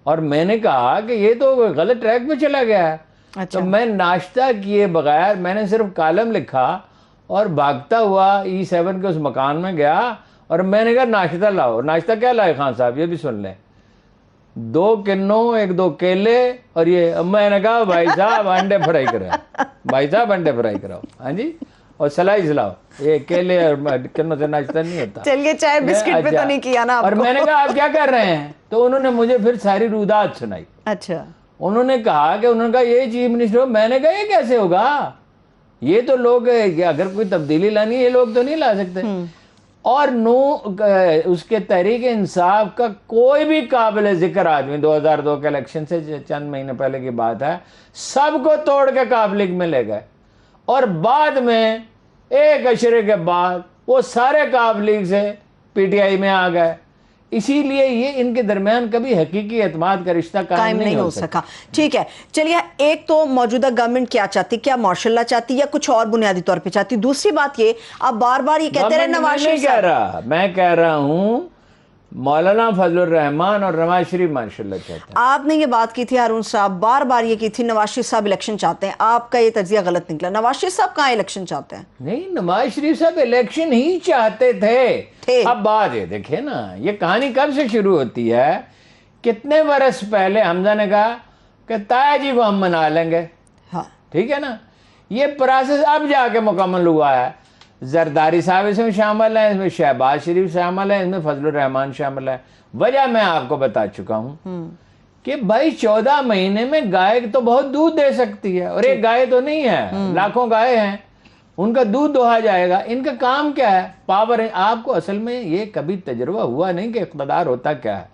اور میں نے کہا کہ یہ تو غلط ٹریک پہ چلا گیا ہے. تو میں ناشتہ کیے بغیر میں نے صرف کالم لکھا اور بھاگتا ہوا E7 کے اس مکان میں گیا اور میں نے کہا ناشتہ لاؤ. ناشتہ کیا لائے خان صاحب یہ بھی سن لیں، 2 کنو 1-2 کیلے اور یہ. میں نے کہا بھائی صاحب انڈے فرائی کراؤ، بھائی صاحب انڈے فرائی کراؤ، ہاں جی، اور سلائس لاؤ. یہ کیلے اور کنو سے ناشتہ نہیں ہوتا. چلیے چائے بسکٹ پہ تو نہیں کیا نا آپ کو. اور میں نے کہا آپ کیا کر رہے ہیں؟ تو انہوں نے مجھے پھر ساری رودات سنائی. اچھا، انہوں نے کہا یہ چیف منسٹر ہو. میں نے کہا یہ کیسے ہوگا، یہ تو لوگ اگر کوئی تبدیلی لانی ہے یہ لوگ تو نہیں لا سکتے. اور اس کے تحریک انصاف کا کوئی بھی قابل ذکر آدمی 2002 کے الیکشن سے چند مہینے پہلے کی بات ہے، سب کو توڑ کے کاف لیگ میں لے گئے. اور بعد میں ایک عشرے کے بعد وہ سارے کاف لیگ سے پی ٹی آئی میں آ گئے. اسی لیے یہ ان کے درمیان کبھی حقیقی اعتماد کا رشتہ قائم نہیں ہو سکا. ٹھیک ہے، چلیے ایک تو موجودہ گورنمنٹ کیا چاہتی، کیا مارشل لا چاہتی یا کچھ اور بنیادی طور پہ چاہتی؟ دوسری بات یہ آپ بار بار یہ کہتے رہے نواز شریف صاحب، میں کہہ رہا ہوں مولانا فضل الرحمان اور نواز شریف ماشاء اللہ چاہتے ہیں. آپ نے یہ بات کی تھی ہارون صاحب، بار بار یہ کی تھی نواز شریف صاحب الیکشن چاہتے ہیں. آپ کا یہ تجزیہ غلط نکلا. نواز شریف صاحب کہاں الیکشن چاہتے ہیں؟ نہیں، نواز شریف صاحب الیکشن ہی چاہتے تھے. اب بات یہ دیکھیں نا، یہ کہانی کب سے شروع ہوتی ہے؟ کتنے برس پہلے حمزہ نے کہا کہ تایا جی کو ہم منا لیں گے. ہاں ٹھیک ہے نا، یہ پروسیس اب جا کے مکمل ہوا ہے. زرداری صاحب اس میں شامل ہیں، اس میں شہباز شریف شامل ہیں، اس میں فضل الرحمان شامل ہے. وجہ میں آپ کو بتا چکا ہوں کہ بھائی 14 مہینے میں گائے تو بہت دودھ دے سکتی ہے، اور ایک گائے تو نہیں ہے، لاکھوں گائے ہیں، ان کا دودھ دوہا جائے گا. ان کا کام کیا ہے؟ پاور. آپ کو اصل میں یہ کبھی تجربہ ہوا نہیں کہ اقتدار ہوتا کیا ہے.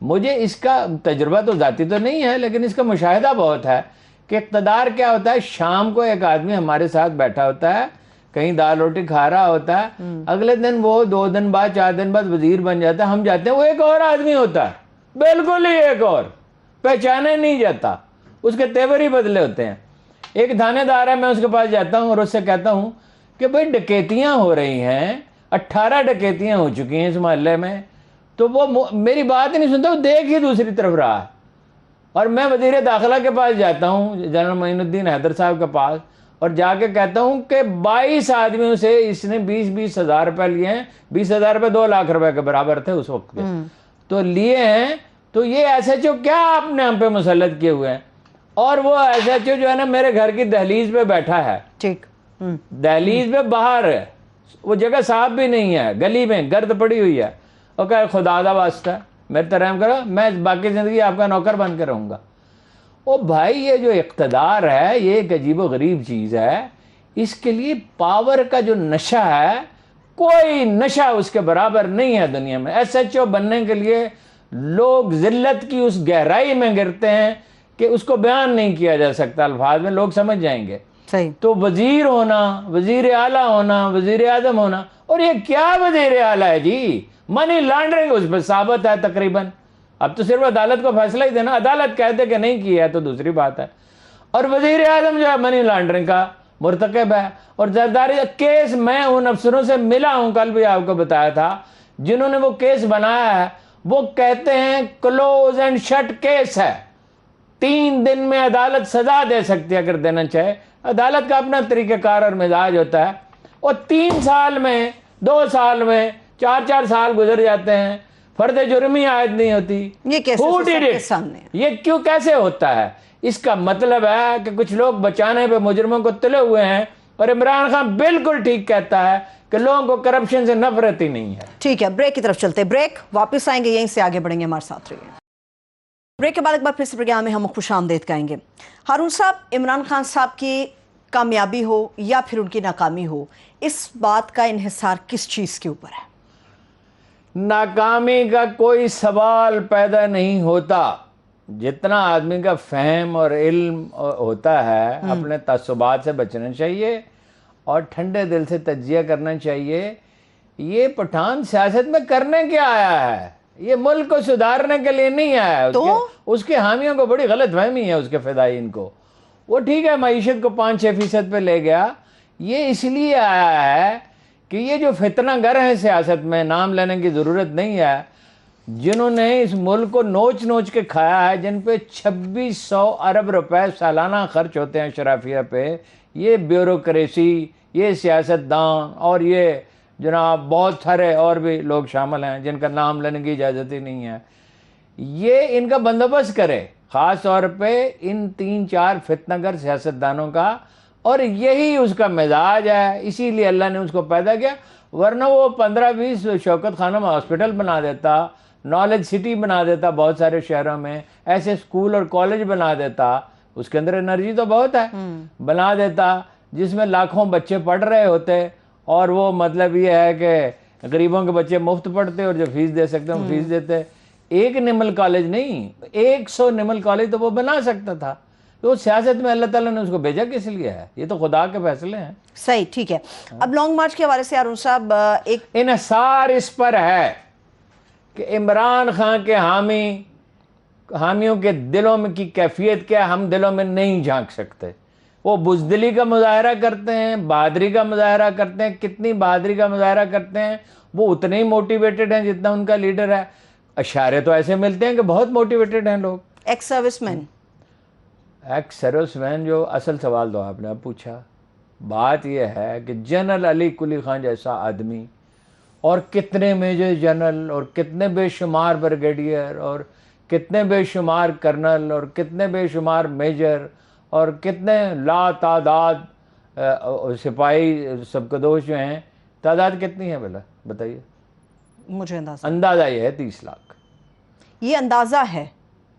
مجھے اس کا تجربہ تو ذاتی تو نہیں ہے لیکن اس کا مشاہدہ بہت ہے کہ اقتدار کیا ہوتا ہے. شام کو ایک آدمی ہمارے ساتھ بیٹھا ہوتا ہے، کہیں دال روٹی کھا رہا ہوتا ہے، اگلے دن وہ 2 دن بعد 4 دن بعد وزیر بن جاتا ہے. ہم جاتے ہیں وہ ایک اور آدمی ہوتا ہے، بالکل ہی ایک اور، پہچانا نہیں جاتا، اس کے تیور ہی بدلے ہوتے ہیں. ایک تھانے دار ہے، میں اس کے پاس جاتا ہوں اور اس سے کہتا ہوں کہ بھئی ڈکیتیاں ہو رہی ہیں، 18 ڈکیتیاں ہو چکی ہیں اس محلے میں. تو وہ میری بات نہیں سنتا، وہ دیکھ ہی دوسری طرف رہا ہے. اور میں وزیر داخلہ کے پاس جاتا ہوں، جنرل معین الدین حیدر صاحب کے پاس، اور جا کے کہتا ہوں کہ 22 آدمیوں سے اس نے 20-20 ہزار روپے لیے ہیں. 20 ہزار روپے 2 لاکھ روپے کے برابر تھے اس وقت کے، تو لیے ہیں. تو یہ SHO کیا آپ نے ہم پہ مسلط کیے ہوئے ہیں؟ اور وہ SHO جو ہے نا میرے گھر کی دہلیز پہ بیٹھا ہے. ٹھیک، دہلیز پہ باہر ہے، وہ جگہ صاف بھی نہیں ہے، گلی میں گرد پڑی ہوئی ہے. اور کہ خدا دا واسطہ میرے طرح رحم کرو، میں باقی زندگی آپ کا نوکر بن کے رہوں گا. او بھائی یہ جو اقتدار ہے یہ ایک عجیب و غریب چیز ہے. اس کے لیے پاور کا جو نشہ ہے کوئی نشہ اس کے برابر نہیں ہے دنیا میں. SHO بننے کے لیے لوگ ذلت کی اس گہرائی میں گرتے ہیں کہ اس کو بیان نہیں کیا جا سکتا الفاظ میں، لوگ سمجھ جائیں گے. صحیح. تو وزیر ہونا، وزیر اعلیٰ ہونا، وزیر اعظم ہونا، اور یہ کیا وزیر اعلیٰ ہے جی؟ منی لانڈرنگ اس پہ ثابت ہے تقریباً. اب تو صرف عدالت کو فیصلہ ہی دینا، عدالت کہتے کہ نہیں کیا ہے تو دوسری بات ہے. اور وزیر اعظم جو ہے منی لانڈرنگ کا مرتکب ہے. اور زرداری کیس میں ان افسروں سے ملا ہوں، کل بھی آپ کو بتایا تھا، جنہوں نے وہ کیس بنایا ہے، وہ کہتے ہیں کلوز اینڈ شٹ کیس ہے، 3 دن میں عدالت سزا دے سکتی ہے اگر دینا چاہے. عدالت کا اپنا طریقہ کار اور مزاج ہوتا ہے. اور 3 سال میں، 2 سال میں 4 سال گزر جاتے ہیں، فرد جرمی عائد نہیں ہوتی. یہ کیسے سامنے یہ کیوں کیسے ہوتا ہے؟ اس کا مطلب ہے کہ کچھ لوگ بچانے پہ مجرموں کو تلے ہوئے ہیں اور عمران خان بالکل ٹھیک کہتا ہے کہ لوگوں کو کرپشن سے نفرت ہی نہیں ہے. ٹھیک ہے، بریک کی طرف چلتے ہیں. بریک، واپس آئیں گے، یہیں سے آگے بڑھیں گے، ہمارے ساتھ رہیے. بریک کے بعد ایک بار پھر سے پروگرام میں ہم خوش آمدید کہیں گے. ہارون صاحب، عمران خان صاحب کی کامیابی ہو یا پھر ان کی ناکامی ہو، اس بات کا انحصار کس چیز کے اوپر ہے؟ ناکامی کا کوئی سوال پیدا نہیں ہوتا. جتنا آدمی کا فہم اور علم ہوتا ہے، اپنے تعصبات سے بچنا چاہیے اور ٹھنڈے دل سے تجزیہ کرنا چاہیے. یہ پٹھان سیاست میں کرنے کیا آیا ہے؟ یہ ملک کو سدھارنے کے لیے نہیں آیا ہے. اس کے حامیوں کو بڑی غلط فہمی ہے، اس کے فدائین کو. وہ ٹھیک ہے معیشت کو 5-6% پہ لے گیا، یہ اس لیے آیا ہے کہ یہ جو فتنہ گر ہیں سیاست میں، نام لینے کی ضرورت نہیں ہے، جنہوں نے اس ملک کو نوچ نوچ کے کھایا ہے، جن پہ 2600 ارب روپے سالانہ خرچ ہوتے ہیں شرافیہ پہ، یہ بیوروکریسی، یہ سیاستدان اور یہ جناب بہت سارے اور بھی لوگ شامل ہیں جن کا نام لینے کی اجازت ہی نہیں ہے، یہ ان کا بندوبست کرے، خاص طور پہ ان 3-4 فتنہ گر سیاستدانوں کا. اور یہی اس کا مزاج ہے، اسی لیے اللہ نے اس کو پیدا کیا. ورنہ وہ 15-20 شوکت خانم ہاسپٹل بنا دیتا، نالج سٹی بنا دیتا بہت سارے شہروں میں، ایسے اسکول اور کالج بنا دیتا. اس کے اندر انرجی تو بہت ہے، بنا دیتا جس میں لاکھوں بچے پڑھ رہے ہوتے. اور وہ مطلب یہ ہے کہ غریبوں کے بچے مفت پڑھتے اور جو فیس دے سکتے ہیں فیس دیتے. ایک نمل کالج نہیں، 100 نمل کالج تو وہ بنا سکتا تھا. تو سیاست میں اللہ تعالیٰ نے اس کو بھیجا کس لیے ہے؟ یہ تو خدا کے فیصلے ہیں. صحیح، ٹھیک ہے. اب لانگ مارچ کے حوالے سے ہارون صاحب ایک انحصار اس پر ہے کہ عمران خان کے حامیوں کے دلوں میں کی کیفیت کیا، ہم دلوں میں نہیں جھانک سکتے. وہ بزدلی کا مظاہرہ کرتے ہیں، بہادری کا مظاہرہ کرتے ہیں. کتنی بہادری کا مظاہرہ کرتے ہیں، وہ اتنے ہی موٹیویٹڈ ہیں جتنا ان کا لیڈر ہے. اشارے تو ایسے ملتے ہیں کہ بہت موٹیویٹڈ ہیں لوگ. ایکس سروس مین، ایکس سروس مین، جو اصل سوال تو آپ نے اب پوچھا، بات یہ ہے کہ جنرل علی کلی خان جیسا آدمی اور کتنے میجر جنرل اور کتنے بے شمار بریگیڈیئر اور کتنے بے شمار کرنل اور کتنے بے شمار میجر اور کتنے لا تعداد سپاہی سبکدوش جو ہیں، تعداد کتنی ہے بھلا بتائیے؟ مجھے اندازہ یہ ہے 30 لاکھ. یہ اندازہ ہے،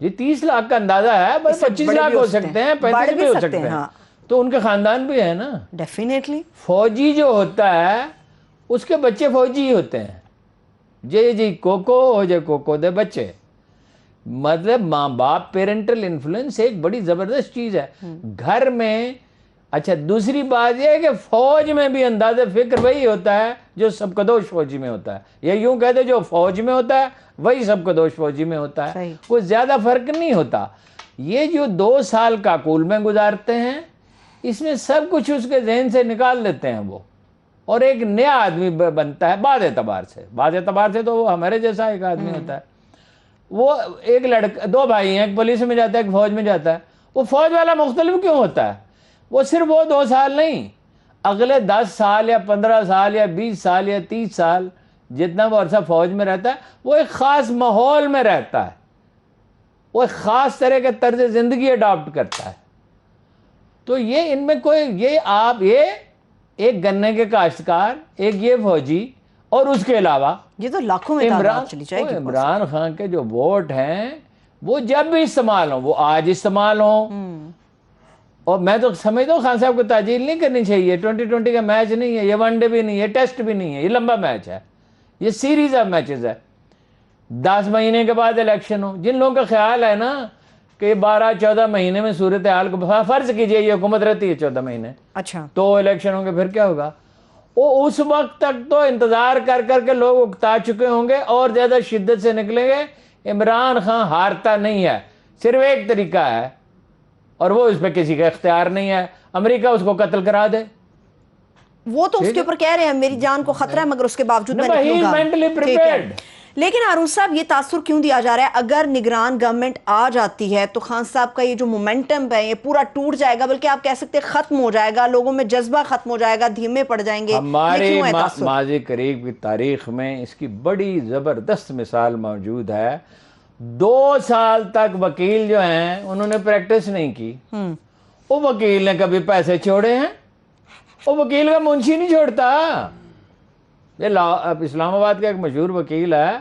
یہ 30 لاکھ کا اندازہ ہے. بس 25 لاکھ ہو سکتے ہیں، 35 بھی ہو سکتے ہیں. تو ان کے خاندان بھی ہے نا. ڈیفینیٹلی فوجی جو ہوتا ہے اس کے بچے فوجی ہی ہوتے ہیں. جی کوکو ہو جائے کوکو دے بچے. مطلب ماں باپ، پیرنٹل انفلوئنس ایک بڑی زبردست چیز ہے گھر میں. اچھا، دوسری بات یہ ہے کہ فوج میں بھی انداز فکر وہی ہوتا ہے جو سبکدوش فوجی میں ہوتا ہے. یا یوں کہتے جو فوج میں ہوتا ہے وہی سبکدوش فوجی میں ہوتا ہے. کوئی زیادہ فرق نہیں ہوتا. یہ جو 2 سال کاکول میں گزارتے ہیں، اس میں سب کچھ اس کے ذہن سے نکال دیتے ہیں وہ، اور ایک نیا آدمی بنتا ہے. بعض اعتبار سے تو وہ ہمارے جیسا ایک آدمی ہوتا ہے. وہ ایک لڑکا، 2 بھائی ہیں، ایک پولیس میں جاتا ہے ایک فوج میں جاتا ہے. وہ فوج والا مختلف کیوں ہوتا ہے؟ وہ صرف وہ 2 سال نہیں، اگلے 10 سال یا 15 سال یا 20 سال یا 30 سال جتنا وہ عرصہ فوج میں رہتا ہے، وہ ایک خاص ماحول میں رہتا ہے، وہ ایک خاص طرح کے طرز زندگی اڈاپٹ کرتا ہے. تو یہ ان میں کوئی یہ ایک گنے کے کاشتکار، ایک یہ فوجی، اور اس کے علاوہ یہ تو لاکھوں میں تعداد چلی جائے گی. عمران خان کے جو ووٹ ہیں وہ جب بھی استعمال ہوں، وہ آج استعمال ہوں. اور میں تو سمجھتا ہوں خان صاحب کو تعجیل نہیں کرنی چاہیے. 2020 کا میچ نہیں ہے یہ، 1 ڈے بھی نہیں ہے، ٹیسٹ بھی نہیں ہے، یہ لمبا میچ ہے، یہ سیریز آف میچز ہے. 10 مہینے کے بعد الیکشن ہو. جن لوگوں کا خیال ہے نا کہ 12-14 مہینے میں صورتحال کو فرض کیجئے یہ حکومت رہتی ہے 14 مہینے، اچھا تو الیکشن ہوں گے، پھر کیا ہوگا؟ وہ اس وقت تک تو انتظار کر کے لوگ اکتا چکے ہوں گے اور زیادہ شدت سے نکلیں گے. عمران خان ہارتا نہیں ہے، صرف ایک طریقہ ہے اور وہ اس پہ کسی کا اختیار نہیں ہے. امریکہ اس کو قتل کرا دے. وہ تو اس کے اوپر کہہ رہے ہیں میری جان کو خطرہ ہے مگر اس کے باوجود میں نکلوں گا. لیکن ہارون صاحب یہ تاثر کیوں دیا جا رہا ہے؟ اگر نگران گورنمنٹ آ جاتی ہے تو خان صاحب کا یہ جو مومنٹم ہے یہ پورا ٹوٹ جائے گا، بلکہ آپ کہہ سکتے ختم ہو جائے گا، لوگوں میں جذبہ ختم ہو جائے گا، دھیمے پڑ جائیں گے. ہماری ماضی قریب کی تاریخ میں اس کی بڑی زبردست مثال موجود ہے. 2 سال تک وکیل جو ہیں انہوں نے پریکٹس نہیں کی. وہ وکیل نے کبھی پیسے چھوڑے ہیں؟ وہ وکیل کا منشی نہیں چھوڑتا. یہ اسلام آباد کا ایک مشہور وکیل ہے,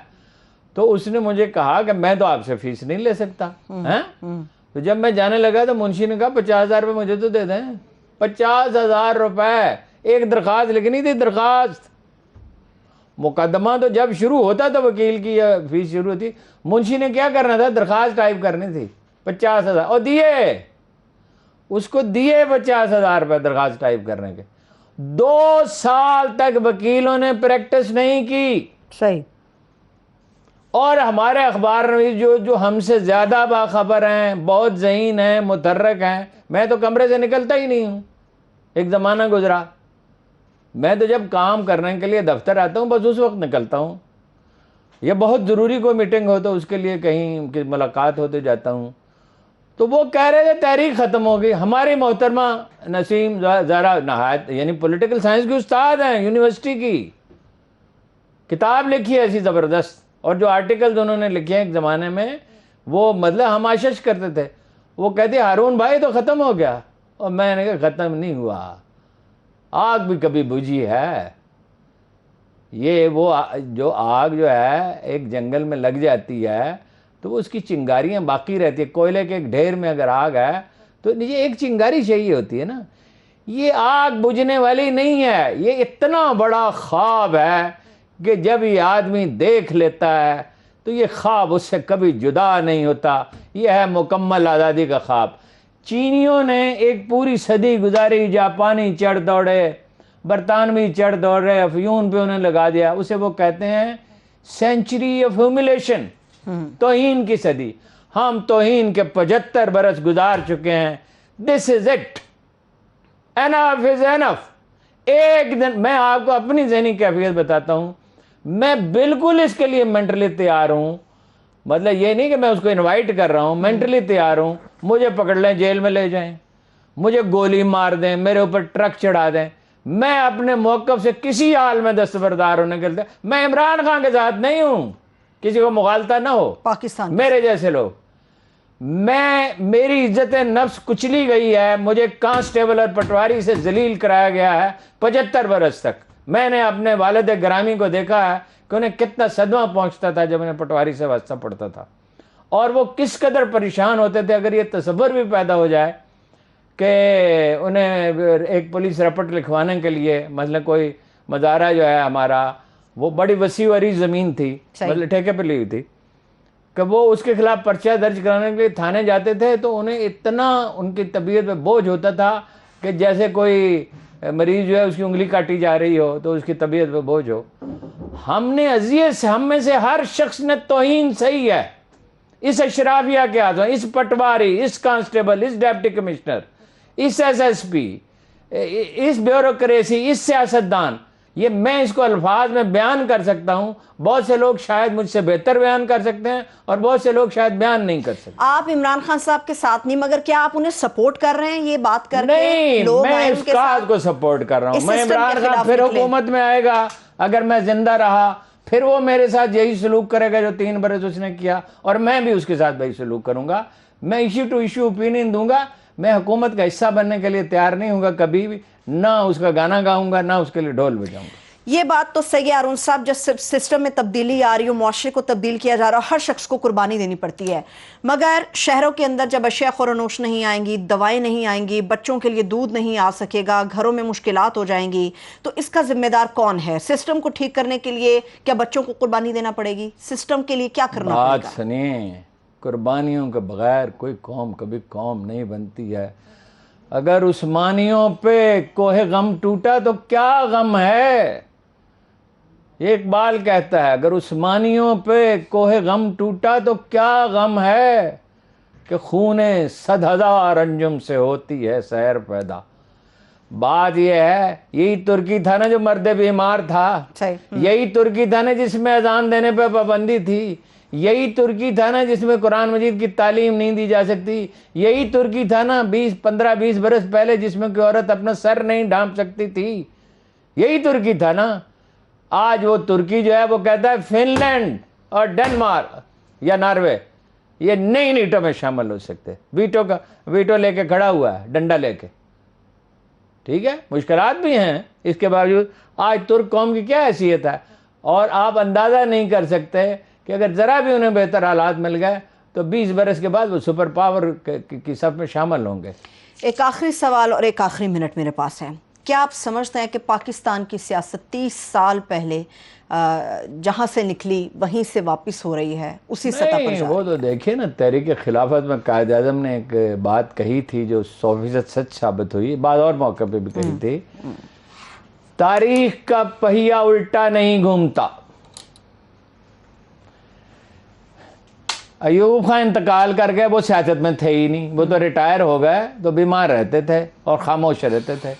تو اس نے مجھے کہا کہ میں تو آپ سے فیس نہیں لے سکتا. تو جب میں جانے لگا تو منشی نے کہا 50,000 روپے مجھے تو دے دیں. 50,000 روپے ایک درخواست لکھنی تھی, درخواست. مقدمہ تو جب شروع ہوتا تو وکیل کی فیس شروع ہوتی. منشی نے کیا کرنا تھا, درخواست ٹائپ کرنی تھی. 50,000 اور دیے, اس کو دیے 50,000 روپے درخواست ٹائپ کرنے کے. 2 سال تک وکیلوں نے پریکٹس نہیں کی. صحیح. اور ہمارے اخبار نویس جو ہم سے زیادہ باخبر ہیں, بہت ذہین ہیں, متحرک ہیں, میں تو کمرے سے نکلتا ہی نہیں ہوں. ایک زمانہ گزرا, میں تو جب کام کرنے کے لیے دفتر آتا ہوں بس اس وقت نکلتا ہوں, یا بہت ضروری کوئی میٹنگ ہو تو اس کے لیے کہیں کی ملاقات ہوتے جاتا ہوں. تو وہ کہہ رہے تھے تحریک ختم ہو گئی. ہماری محترمہ نسیم زہرا نہایت یعنی پولیٹیکل سائنس کی استاد ہیں, یونیورسٹی کی, کتاب لکھی ہے ایسی زبردست, اور جو آرٹیکلز انہوں نے لکھے ہیں ایک زمانے میں وہ مطلب ہم آشش کرتے تھے. وہ کہتے ہارون بھائی تو ختم ہو گیا, اور میں نے کہا ختم نہیں ہوا, آگ بھی کبھی بجھی ہے. یہ وہ جو آگ جو ہے ایک جنگل میں لگ جاتی ہے تو اس کی چنگاریاں باقی رہتی ہیں. کوئلے کے ایک ڈھیر میں اگر آگ ہے تو یہ ایک چنگاری چاہیے ہوتی ہے نا. یہ آگ بجھنے والی نہیں ہے, یہ اتنا بڑا خواب ہے کہ جب یہ آدمی دیکھ لیتا ہے تو یہ خواب اس سے کبھی جدا نہیں ہوتا. یہ ہے مکمل آزادی کا خواب. چینیوں نے ایک پوری صدی گزاری, جاپانی چڑھ دوڑے, برطانوی چڑھ دوڑ رہے, افیون پہ انہیں لگا دیا. اسے وہ کہتے ہیں سینچری آف ہیوملیشن, توہین کی صدی. ہم توہین کے 75 برس گزار چکے ہیں. دس از اٹ, انف از انف. ایک دن میں آپ کو اپنی ذہنی کیفیت بتاتا ہوں, میں بالکل اس کے لیے مینٹلی تیار ہوں. مطلب یہ نہیں کہ میں اس کو انوائٹ کر رہا ہوں, مینٹلی تیار ہوں. مجھے پکڑ لیں, جیل میں لے جائیں, مجھے گولی مار دیں, میرے اوپر ٹرک چڑھا دیں, میں اپنے موقف سے کسی حال میں دستبردار ہونے کے لیے. میں عمران خان کے ساتھ نہیں ہوں, کسی کو مغالطہ نہ ہو, پاکستان میرے جیسے لوگ. میری عزت نفس کچلی گئی ہے, مجھے کانسٹیبل اور پٹواری سے ذلیل کرایا گیا ہے 75 برس تک. میں نے اپنے والد گرامی کو دیکھا ہے کہ انہیں کتنا صدمہ پہنچتا تھا جب انہیں پٹواری سے واسطہ پڑتا تھا, اور وہ کس قدر پریشان ہوتے تھے. اگر یہ تصور بھی پیدا ہو جائے کہ انہیں ایک پولیس رپورٹ لکھوانے کے لیے, مثلا کوئی مزارہ جو ہے ہمارا, وہ بڑی وسیع و عریض زمین تھی, مطلب ٹھیکے پہ لی ہوئی تھی, کہ وہ اس کے خلاف پرچہ درج کرانے کے لیے تھانے جاتے تھے تو انہیں اتنا ان کی طبیعت پہ بوجھ ہوتا تھا کہ جیسے کوئی مریض جو ہے اس کی انگلی کاٹی جا رہی ہو تو اس کی طبیعت پہ بوجھ ہو. ہم نے اذیت سے, ہم میں سے ہر شخص نے توہین صحیح ہے. اس اشرافیہ کے ہاتھوں, اس پٹواری, اس کانسٹیبل, اس ڈپٹی کمشنر, اس ایس ایس پی, اس بیوروکریسی, اس سیاستدان, یہ میں اس کو الفاظ میں بیان کر سکتا ہوں. بہت سے لوگ شاید مجھ سے بہتر بیان کر سکتے ہیں اور بہت سے لوگ شاید بیان نہیں کر سکتے. آپ عمران خان صاحب کے ساتھ نہیں, مگر کیا آپ انہیں سپورٹ کر رہے ہیں یہ بات کر کے؟ نہیں, میں اس کاز کو سپورٹ کر رہا ہوں. میں عمران خان پھر حکومت میں آئے گا, اگر میں زندہ رہا پھر وہ میرے ساتھ یہی سلوک کرے گا جو 3 برس اس نے کیا, اور میں بھی اس کے ساتھ وہی سلوک کروں گا. میں ایشو ٹو ایشو اوپینین دوں گا. میں حکومت کا حصہ بننے کے لیے تیار نہیں ہوں گا کبھی بھی, نہ اس کا گانا گاؤں گا, نہ اس کے لیے ڈھول بجاؤں گا. یہ بات تو صحیح ہے ہارون صاحب, جب سسٹم میں تبدیلی آ رہی ہو, معاشرے کو تبدیل کیا جا رہا ہو, ہر شخص کو قربانی دینی پڑتی ہے. مگر شہروں کے اندر جب اشیاء خورنوش نہیں آئیں گی, دوائیں نہیں آئیں گی, بچوں کے لیے دودھ نہیں آ سکے گا, گھروں میں مشکلات ہو جائیں گی, تو اس کا ذمہ دار کون ہے؟ سسٹم کو ٹھیک کرنے کے لیے کیا بچوں کو قربانی دینا پڑے گی؟ سسٹم کے لیے کیا کرنا پڑے گا؟ بات سنیں, قربانیوں کے بغیر کوئی قوم کبھی قوم نہیں بنتی ہے. اگر عثمانیوں پہ کوہ غم ٹوٹا تو کیا غم ہے؟ اقبال کہتا ہے اگر عثمانیوں پہ کوہ غم ٹوٹا تو کیا غم ہے, کہ خون 100,000 انجم سے ہوتی ہے سیر پیدا. بات یہ ہے, یہی ترکی تھا نا جو مرد بیمار تھا, یہی ترکی تھا نا جس میں اذان دینے پہ پابندی تھی, یہی ترکی تھا نا جس میں قرآن مجید کی تعلیم نہیں دی جا سکتی, یہی ترکی تھا نا 15-20 برس پہلے جس میں کوئی عورت اپنا سر نہیں ڈھانپ سکتی تھی, یہی ترکی تھا نا. آج وہ ترکی جو ہے وہ کہتا ہے فن لینڈ اور ڈنمارک یا ناروے یہ نہیں نیٹو میں شامل ہو سکتے. ویٹو لے کے کھڑا ہوا ہے, ڈنڈا لے کے. ٹھیک ہے, مشکلات بھی ہیں, اس کے باوجود آج ترک قوم کی کیا حیثیت ہے, اور آپ اندازہ نہیں کر سکتے کہ اگر ذرا بھی انہیں بہتر حالات مل گئے تو 20 برس کے بعد وہ سپر پاور کی صف میں شامل ہوں گے. ایک آخری سوال اور ایک آخری منٹ میرے پاس ہے. کیا آپ سمجھتے ہیں کہ پاکستان کی سیاست 30 سال پہلے جہاں سے نکلی وہیں سے واپس ہو رہی ہے, اسی سطح پر نہیں, وہ تو دیکھیں نا, تحریک خلافت میں قائد اعظم نے ایک بات کہی تھی جو 100% سچ ثابت ہوئی, بعض اور موقع پہ بھی کہی تھی, تاریخ کا پہیہ الٹا نہیں گھومتا. ایوب خان انتقال کر گئے, وہ سیاست میں تھے ہی نہیں, وہ تو ریٹائر ہو گئے, تو بیمار رہتے تھے اور خاموش رہتے تھے.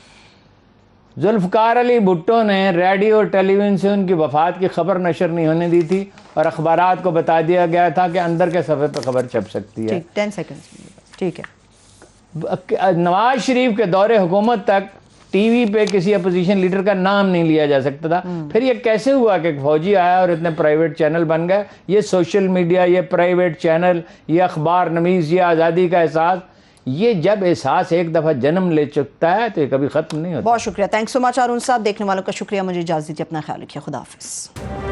ذوالفقار علی بھٹو نے ریڈیو اور ٹیلی ویژن سے ان کی وفات کی خبر نشر نہیں ہونے دی تھی, اور اخبارات کو بتا دیا گیا تھا کہ اندر کے صفحے پہ خبر چھپ سکتی ہے. 10 سیکنڈ. ٹھیک ہے. نواز شریف کے دور حکومت تک ٹی وی پہ کسی اپوزیشن لیڈر کا نام نہیں لیا جا سکتا تھا. پھر یہ کیسے ہوا کہ فوجی آیا اور اتنے پرائیویٹ چینل بن گئے؟ یہ سوشل میڈیا, یہ پرائیویٹ چینل, یہ اخبار نویس, یہ آزادی کا احساس, یہ جب احساس ایک دفعہ جنم لے چکتا ہے تو یہ کبھی ختم نہیں ہوتا. بہت شکریہ. تھینک سو مچ ارون صاحب. دیکھنے والوں کا شکریہ. مجھے اجازت دیجیے, اپنا خیال رکھیے. خدا حافظ.